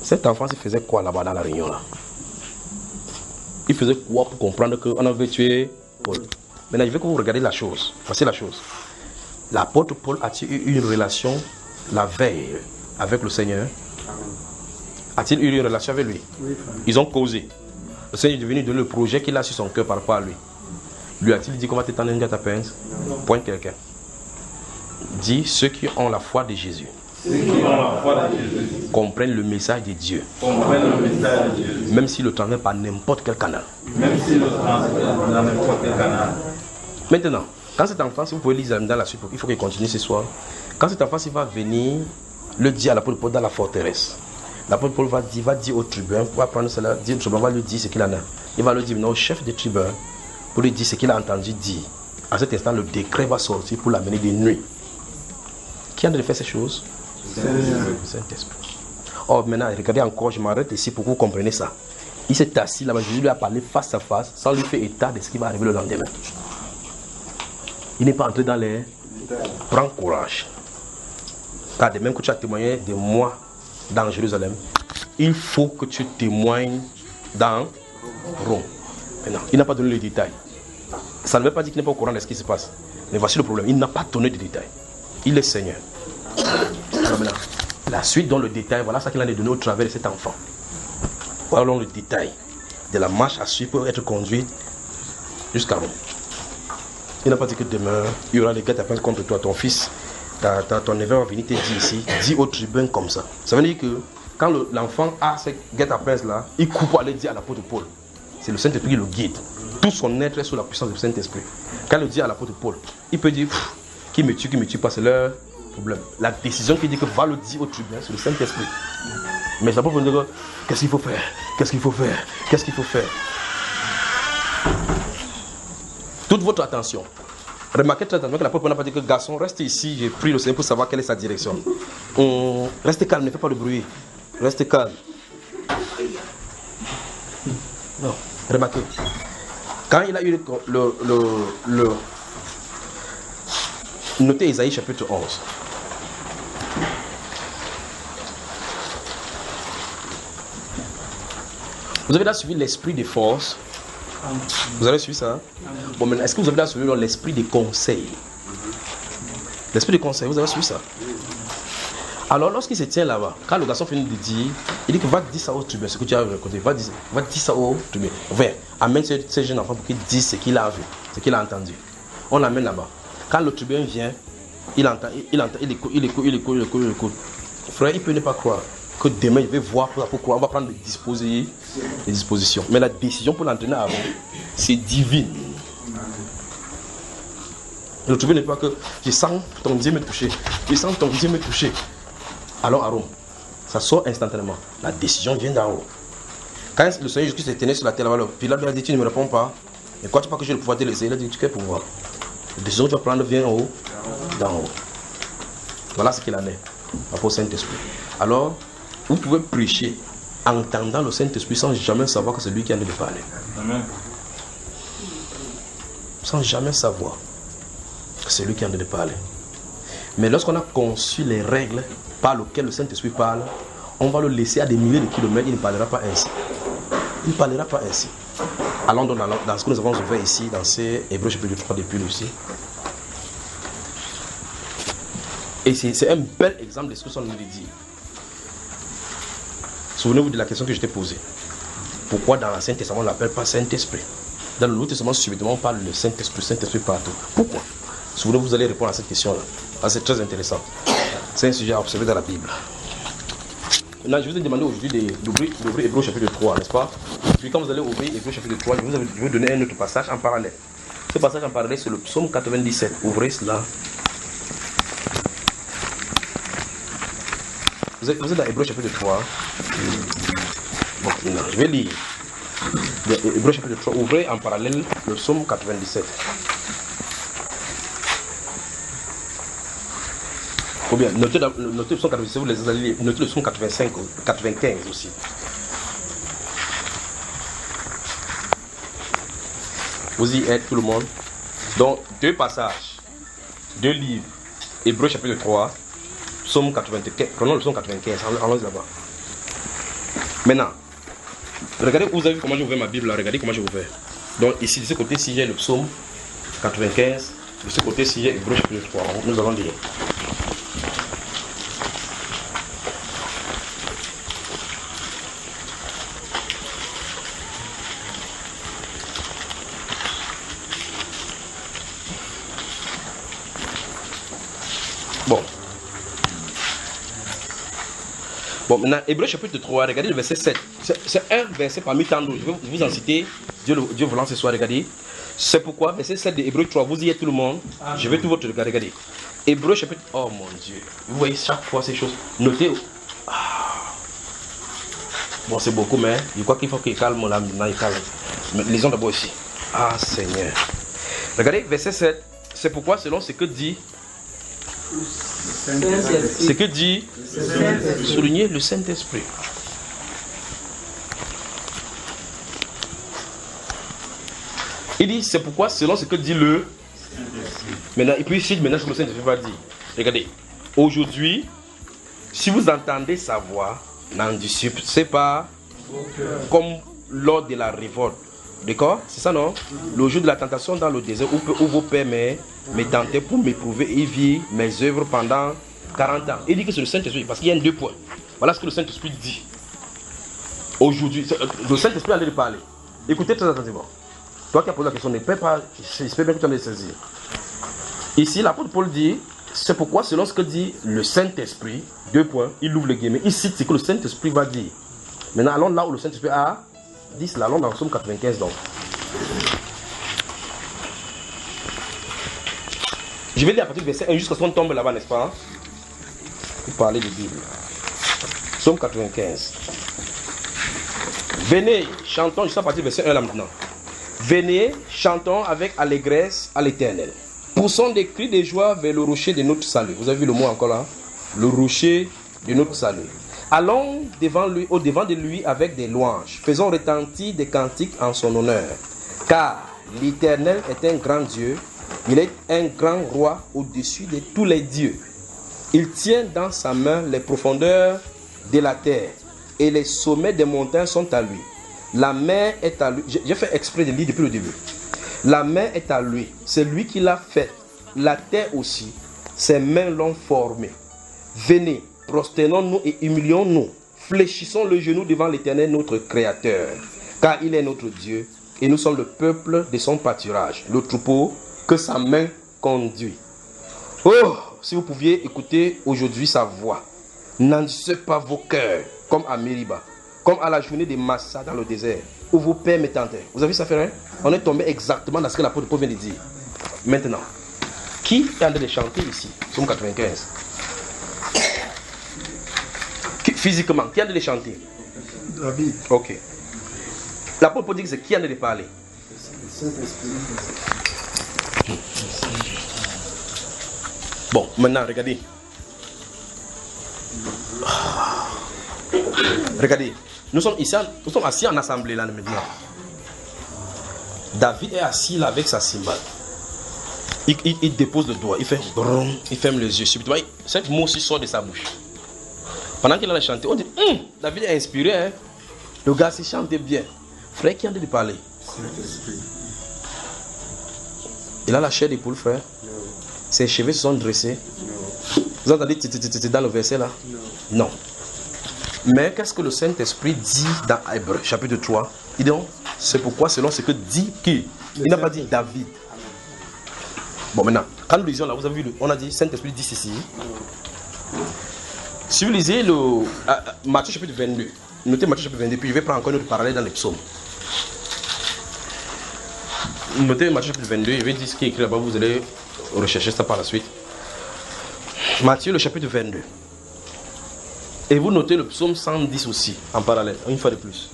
Cet enfant, il faisait quoi là-bas dans la réunion là? Il faisait quoi pour comprendre qu'on avait tué Paul? Maintenant, je veux que vous regardiez la chose. Voici la chose. L'apôtre Paul a-t-il eu une relation la veille avec le Seigneur? A-t-il eu une relation avec lui? Oui. Ils ont causé. Le Seigneur est venu donner le projet qu'il a sur son cœur par rapport à lui. Lui a-t-il dit qu'on va t'étendre une guet-apens? Pointe quelqu'un. Dit ceux qui ont la foi de Jésus. Ceux qui ont la foi de Jésus comprennent le message de Dieu. Comprennent le message de Dieu. Même s'ils le transmettent par n'importe quel canal. Même s'ils le transmettent dans n'importe quel canal. Maintenant, quand cet enfant, si vous pouvez lire dans la suite, il faut qu'il continue ce soir. Quand cet enfant, il va venir le dire à l'apôtre Paul dans la forteresse. L'apôtre Paul va dire au tribun, va prendre cela, dire au tribun, va lui dire ce qu'il en a. Il va lui dire non, au chef du tribun, pour lui dire ce qu'il a entendu dire. À cet instant, le décret va sortir pour l'amener de nuit. Qui a de faire ces choses? Saint-Esprit. Oh, maintenant, regardez encore, je m'arrête ici pour que vous compreniez ça. Il s'est assis là-bas, Jésus lui a parlé face à face, sans lui faire état de ce qui va arriver le lendemain. Il n'est pas entré dans les... Prends courage. Car de même que tu as témoigné de moi dans Jérusalem, il faut que tu témoignes dans Rome. Maintenant, il n'a pas donné les détails. Ça ne veut pas dire qu'il n'est pas au courant de ce qui se passe. Mais voici le problème, il n'a pas donné de détails. Il est Seigneur. Alors maintenant, la suite dans le détail, voilà ce qu'il a donné au travers de cet enfant. Voilà le détail de la marche à suivre pour être conduite jusqu'à Rome. Il n'a pas dit que demain, il y aura des guet-apens contre toi, ton fils, ton neveu va venir te dire ici, dis au tribun comme ça. Ça veut dire que quand l'enfant a ces guet-apens là, il coupe pour aller dire à l'apôtre Paul. C'est le Saint-Esprit qui le guide. Tout son être est sous la puissance du Saint-Esprit. Quand il dit à l'apôtre Paul, il peut dire, qui me tue pas, c'est leur problème. La décision qui dit que va le dire au tribunal, c'est le Saint-Esprit. Mais ça peut vous dire, qu'est-ce qu'il faut faire? Qu'est-ce qu'il faut faire? Qu'est-ce qu'il faut faire? Toute votre attention. Remarquez très attention que l'apôtre n'a pas dit que garçon, reste ici, j'ai pris le Seigneur pour savoir quelle est sa direction. Restez calme, ne faites pas de bruit. Restez calme. Non, remarquez. Quand il a eu notez Isaïe chapitre 11. Vous avez là suivi l'esprit des forces. Vous avez suivi ça? Hein? Bon, maintenant, est-ce que vous avez là suivi l'esprit des conseils? L'esprit des conseils, vous avez suivi ça? Alors, lorsqu'il se tient là-bas, quand le garçon finit de dire, il dit que va dire ça au tribun, ce que tu as raconté, va dire ça au tribun. Enfin, amène ce jeune enfant pour qu'il dise ce qu'il a vu, ce qu'il a entendu. On l'amène là-bas. Quand le tribun vient, il écoute. Frère, il peut ne pas croire que demain il va voir pourquoi on va prendre des dispositions. Mais la décision pour l'entraîner avant, c'est divine. Le trouvé n'est pas que je sens ton Dieu me toucher. Je sens ton Dieu me toucher. Allons à Rome. Ça sort instantanément. La décision vient d'en haut. Quand le Seigneur Jésus-Christ est tenu sur la terre, Pilate lui a dit, tu ne me réponds pas. Et quoi, tu crois que j'ai le pouvoir de te laisser? Il a dit, tu as le pouvoir. La décision que tu vas prendre vient en haut, d'en haut. Voilà ce qu'il en est, rapport au Saint-Esprit. Alors, vous pouvez prêcher en entendant le Saint-Esprit sans jamais savoir que c'est lui qui a envie de parler. Amen. Sans jamais savoir que c'est lui qui a envie de parler. Mais lorsqu'on a conçu les règles par lesquelles le Saint-Esprit parle, on va le laisser à des milliers de kilomètres, il ne parlera pas ainsi. Il ne parlera pas ainsi. Allons donc dans ce que nous avons ouvert ici, dans ces Hébreux chapitre 3 depuis aussi. Et c'est un bel exemple de ce que ça nous dit. Souvenez-vous de la question que je t'ai posée. Pourquoi dans l'Ancien Testament on ne l'appelle pas Saint-Esprit? Dans le Nouveau Testament, subitement, on parle de Saint-Esprit partout. Pourquoi? Souvenez-vous, vous allez répondre à cette question-là. Ah, c'est très intéressant. C'est un sujet à observer dans la Bible. Maintenant, je vous ai demandé aujourd'hui d'ouvrir Hébreux chapitre 3, n'est-ce pas? Puis quand vous allez ouvrir Hébreux chapitre 3, je vais vous donner un autre passage en parallèle. Ce passage en parallèle, c'est le psaume 97. Ouvrez cela. Vous êtes dans Hébreux chapitre 3. Bon, non, je vais lire. Hébreux chapitre 3, ouvrez en parallèle le psaume 97. Ou bien, notez le psaume 97, vous les allez lire. Notez le psaume 85, 95 aussi. Vous y êtes tout le monde. Donc, deux passages, deux livres. Hébreux chapitre 3, psaume 95. Prenons le psaume 95, allons là-bas. Maintenant, regardez, vous avez vu comment j'ai ouvert ma Bible là, regardez comment j'ai ouvert. Donc ici, de ce côté-ci, j'ai le psaume 95, de ce côté-ci, j'ai Hébreux chapitre 3. Nous allons lire. Bon, maintenant, Hébreux chapitre 3, regardez le verset 7. C'est un verset parmi tant d'autres. Je vais vous en citer. Dieu voulant ce soir, regardez. C'est pourquoi, verset 7 de Hébreux 3, vous y êtes tout le monde. Amen. Je vais tout votre regarder. Regardez. Hébreux chapitre. Oh mon Dieu. Vous voyez chaque fois ces choses. Notez. Bon, c'est beaucoup, mais je crois qu'il faut qu'il calme là. Maintenant, il calme. Mais lisons d'abord ici. Ah, Seigneur. Regardez, verset 7. C'est pourquoi, selon ce que dit. Ce que dit, souligner le Saint-Esprit. Il dit, c'est pourquoi, selon ce que dit le. Maintenant, et puis ici, maintenant, ce que le Saint-Esprit va dire. Regardez, aujourd'hui, si vous entendez sa voix, n'en disciplinez pas comme lors de la révolte. D'accord? C'est ça, non? Le jour de la tentation dans le désert, où vos pères me tentaient pour m'éprouver et vivre mes œuvres pendant 40 ans. Il dit que c'est le Saint-Esprit, parce qu'il y a deux points. Voilà ce que le Saint-Esprit dit. Aujourd'hui, le Saint-Esprit allait parler. Écoutez très attentivement. Toi qui as posé la question, ne peux pas, j'espère bien que tu en es saisi. Ici, l'apôtre Paul dit, c'est pourquoi, selon ce que dit le Saint-Esprit, deux points, il ouvre le guillemets, il cite ce que le Saint-Esprit va dire. Maintenant, allons là où le Saint-Esprit a dit cela, allons dans le psaume 95 donc. Je vais lire à partir du verset 1 jusqu'à ce qu'on tombe là-bas, n'est-ce pas? Pour parler de Bible. Psaume 95. Venez, chantons, je suis à partir du verset 1 là maintenant. Venez, chantons avec allégresse à l'Éternel. Poussons des cris de joie vers le rocher de notre salut. Vous avez vu le mot encore là? Le rocher de notre salut. Allons devant lui, au devant de lui avec des louanges. Faisons retentir des cantiques en son honneur. Car l'Éternel est un grand Dieu. Il est un grand roi au-dessus de tous les dieux. Il tient dans sa main les profondeurs de la terre. Et les sommets des montagnes sont à lui. La mer est à lui. J'ai fait exprès de lire depuis le début. La mer est à lui. C'est lui qui l'a fait. La terre aussi. Ses mains l'ont formée. Venez. Prosternons-nous et humilions-nous. Fléchissons le genou devant l'Éternel, notre Créateur. Car il est notre Dieu et nous sommes le peuple de son pâturage, le troupeau que sa main conduit. Oh, si vous pouviez écouter aujourd'hui sa voix. N'endurcissez pas vos cœurs comme à Mériba, comme à la journée de Massa dans le désert, où vos pères me tentaient. Vous avez vu ça, frère? On est tombé exactement dans ce que l'apôtre Paul vient de dire. Maintenant, Qui est en train de chanter ici? Psaume 95. Physiquement, qui est en train de chanter? David. Ok. L'apôtre Paul dit que c'est qui est en train de parler? Bon, maintenant, regardez. Regardez. Nous sommes ici, nous sommes assis en assemblée là maintenant. David est assis là avec sa cymbale. Il dépose le doigt, il fait brum, il ferme les yeux. Subitement, cette mot aussi sort de sa bouche. Pendant qu'il a chanté, on dit David est inspiré. Hein? Le gars s'y chante bien. Frère, qui a de parler? Il a la chair d'épaule, frère. Ses cheveux se sont dressés. Vous entendez dans le verset là? Non. Mais qu'est-ce que le Saint-Esprit dit dans Hébreux, chapitre 3? Il dit c'est pourquoi, selon ce que dit qui? Il n'a pas dit David. Bon, maintenant, quand nous lisons là, vous avez vu, on a dit Saint-Esprit dit ceci. Si vous lisez le Matthieu chapitre 22, notez Matthieu chapitre 22, puis je vais prendre encore une autre parallèle dans les psaumes. Notez Matthieu chapitre 22, je vais dire ce qui est écrit là-bas, vous allez rechercher ça par la suite. Matthieu le chapitre 22. Et vous notez le psaume 110 aussi, en parallèle, une fois de plus.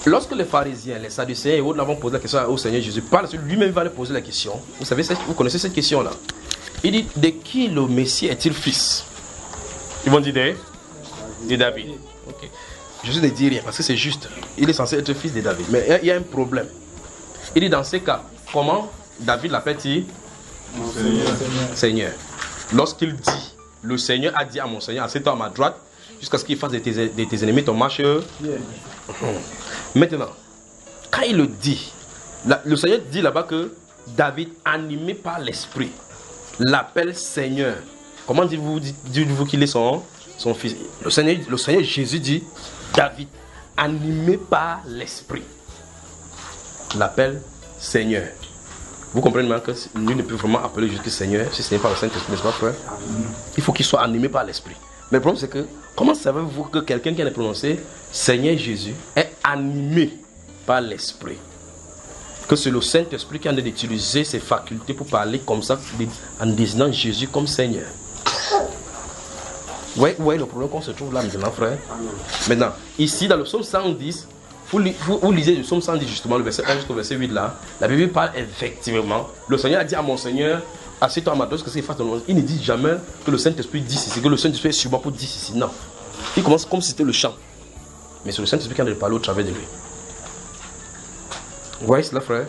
Lorsque les pharisiens, les sadducéens et autres l'avons posé la question au Seigneur Jésus, lui-même va leur poser la question. Vous savez, vous connaissez cette question-là. Il dit, de qui le Messie est-il fils? Ils vont dire de David. Okay. Je ne dis rien parce que c'est juste. Il est censé être fils de David. Mais il y a un problème. Il dit, dans ces cas, comment David l'appelle-t-il? Seigneur. Lorsqu'il dit, le Seigneur a dit à mon Seigneur, assieds-toi à ma droite, jusqu'à ce qu'il fasse de tes ennemis ton marche. Maintenant, quand il le dit, le Seigneur dit là-bas que David, animé par l'Esprit, l'appelle Seigneur. Comment dites-vous qu'il est son fils? Le Seigneur Jésus dit, David, animé par l'Esprit, l'appelle Seigneur. Vous comprenez maintenant que nul ne peut vraiment appeler Jésus Seigneur si ce n'est pas le Saint-Esprit, n'est-ce pas, frère? Il faut qu'il soit animé par l'Esprit. Mais le problème c'est que, comment savez-vous que quelqu'un qui a prononcé Seigneur Jésus est animé par l'Esprit? Que c'est le Saint-Esprit qui a d'utiliser ses facultés pour parler comme ça, en désignant Jésus comme Seigneur. Vous voyez le problème qu'on se trouve là maintenant, frère? Maintenant, ici dans le psaume 110, vous lisez le psaume 110 justement, le verset 1 jusqu'au verset 8 là, la Bible parle effectivement, le Seigneur a dit à mon Seigneur, assieds-toi à ma droite, que qu'il fasse de l'homme. Il ne dit jamais que le Saint-Esprit dit ceci, que le Saint-Esprit est sur moi pour dire ceci. Non. Il commence comme si c'était le chant. Mais c'est le Saint-Esprit qui a de parler au travers de lui. Vous voyez cela, frère?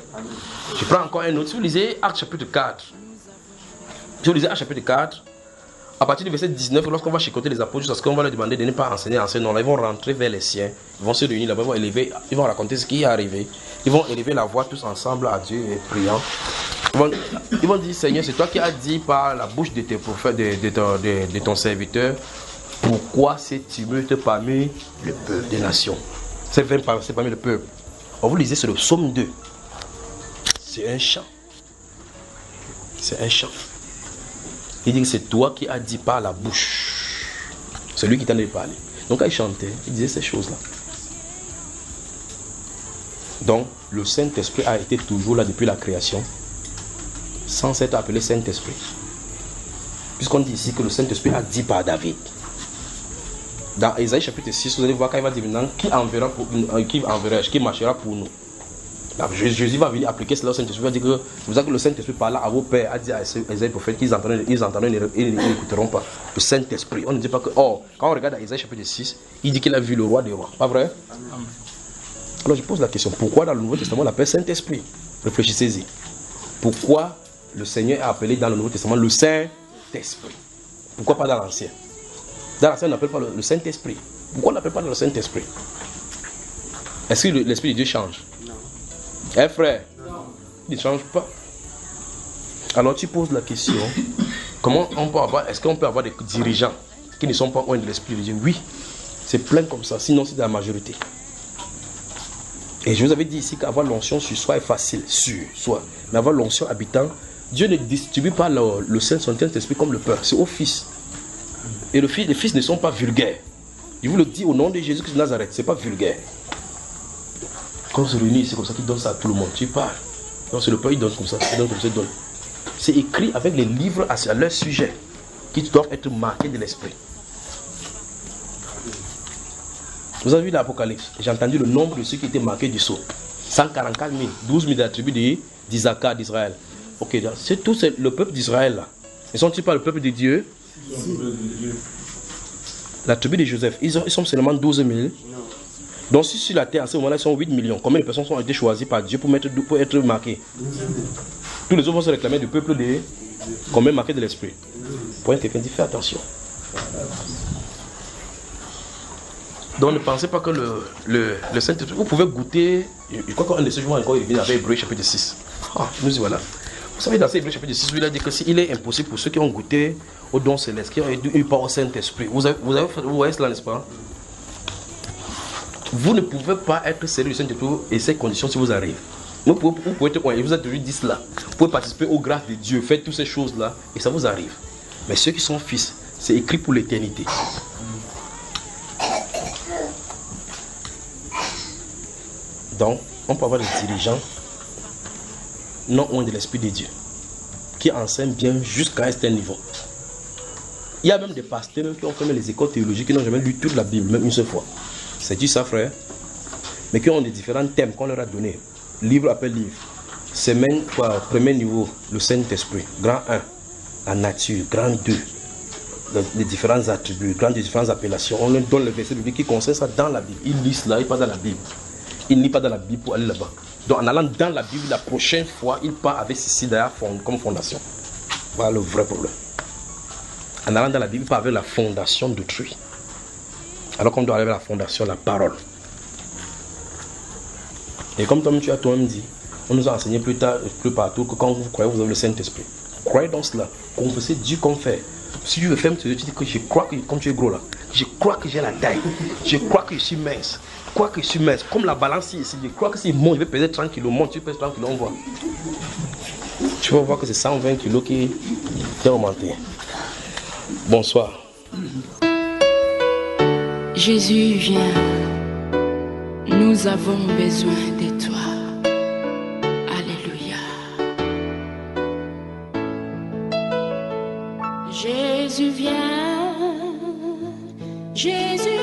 Je prends encore un autre. Si vous lisez Actes chapitre 4, à partir du verset 19, lorsqu'on va chicoter les apôtres, jusqu'à ce qu'on va leur demander de ne pas enseigner en ce nom-là, ils vont rentrer vers les siens, ils vont se réunir là-bas, ils vont raconter ce qui est arrivé, ils vont élever la voix tous ensemble à Dieu et priant. Ils vont dire, Seigneur, c'est toi qui as dit par la bouche de tes prophètes, de ton serviteur, pourquoi c'est tumulte parmi le peuple des nations? C'est parmi le peuple. Vous lisez, c'est le psaume 2. C'est un chant. C'est un chant. Il dit que c'est toi qui as dit par la bouche. C'est lui qui t'en a parlé. Donc quand il chantait, il disait ces choses-là. Donc le Saint-Esprit a été toujours là depuis la création, sans être appelé Saint-Esprit. Puisqu'on dit ici que le Saint-Esprit a dit par David. Dans Ésaïe chapitre 6, vous allez voir quand il va dire maintenant qui marchera pour nous. Alors, Jésus va venir appliquer cela au Saint-Esprit. Il va dire que c'est pour ça que le Saint-Esprit parla à vos pères, a dit à Ésaïe prophète qu'ils entendront et n'écouteront pas. Le Saint-Esprit. On ne dit pas que, quand on regarde à Ésaïe chapitre 6, il dit qu'il a vu le roi des rois. Pas vrai? Alors je pose la question, pourquoi dans le Nouveau Testament on l'appelle Saint-Esprit? Réfléchissez-y. Pourquoi le Seigneur a appelé dans le Nouveau Testament le Saint-Esprit? Pourquoi pas dans l'Ancien? Dans l'Ancien on n'appelle pas le Saint-Esprit. Pourquoi on n'appelle pas le Saint-Esprit? Est-ce que l'Esprit de Dieu change? Eh frère, il ne change pas. Alors tu poses la question, comment on peut avoir, est-ce qu'on peut avoir des dirigeants qui ne sont pas loin de l'Esprit de Dieu? Oui, c'est plein comme ça, sinon c'est de la majorité. Et je vous avais dit ici qu'avoir l'onction sur soi est facile, sur soi. Mais avoir l'onction habitant, Dieu ne distribue pas le Saint-Esprit comme le Père, c'est au Fils. Et les fils ne sont pas vulgaires. Je vous le dis au nom de Jésus-Christ de Nazareth, ce n'est pas vulgaire. Quand on se réunit, c'est comme ça qu'il donne ça à tout le monde. Tu parles. Non, c'est le Père, il donne comme ça, il donne comme ça, il donne. C'est écrit avec les livres à leur sujet qui doivent être marqués de l'esprit. Vous avez vu l'Apocalypse? J'ai entendu le nombre de ceux qui étaient marqués du sceau. 144 000, 12 000 de la tribu d'Isaac, d'Israël. Ok, c'est tout le peuple d'Israël là. Ne sont-ils pas le peuple de Dieu? La tribu de Joseph, ils sont seulement 12 000. Donc si sur la terre, à ce moment-là, ils sont 8 millions. Combien de personnes ont été choisies par Dieu pour être marquées? Tous les autres vont se réclamer du peuple de combien marqué de l'esprit. Pour quelqu'un dit, fais attention. Donc ne pensez pas que le Saint-Esprit, vous pouvez goûter, je crois qu'un de ces jours encore il vient avec Hébreux chapitre 6. Ah, nous y voilà. Vous savez, dans Hébreux chapitre 6, il a dit que il est impossible pour ceux qui ont goûté au don céleste, qui ont eu part au Saint-Esprit. Vous voyez cela, n'est-ce pas? Vous ne pouvez pas être sérieux du Saint-Esprit et ces conditions si vous arrivez. Vous pouvez être, vous avez toujours dit cela. Vous pouvez participer aux grâces de Dieu, faites toutes ces choses-là et ça vous arrive. Mais ceux qui sont fils, c'est écrit pour l'éternité. Donc, on peut avoir des dirigeants non loin de l'Esprit de Dieu qui enseignent bien jusqu'à un certain niveau. Il y a même des pasteurs qui ont fait les écoles théologiques qui n'ont jamais lu toute la Bible, même une seule fois. C'est dit ça, frère. Mais qui ont des différents thèmes qu'on leur a donnés, livre après livre. Semaine, premier niveau, le Saint-Esprit, grand 1, la nature, grand 2, les différents attributs, les différentes appellations. On leur donne le verset biblique qui concerne ça dans la Bible. Ils lisent là, ils partent dans la Bible. Il ne lit pas dans la Bible pour aller là-bas. Donc en allant dans la Bible, la prochaine fois, il part avec ceci derrière comme fondation. Voilà le vrai problème. En allant dans la Bible, il part avec la fondation d'autrui. Alors qu'on doit aller avec la fondation, la parole. Et comme tu as toi-même dit, on nous a enseigné plus partout que quand vous croyez, vous avez le Saint-Esprit. Croyez dans cela. Confessez Dieu comme fait. Si tu veux faire, tu dis que je crois que, comme tu es gros là, je crois que j'ai la taille. Je crois que je suis mince. Je crois que je suis mince. Comme la balance ici, je crois que si monte, je vais peser 30 kg. Monte, tu pèses 30 kg, on voit. Tu vas voir que c'est 120 kg qui est augmenté. Bonsoir. Jésus, viens. Nous avons besoin de toi. Alléluia. Jésus, viens. Jésus.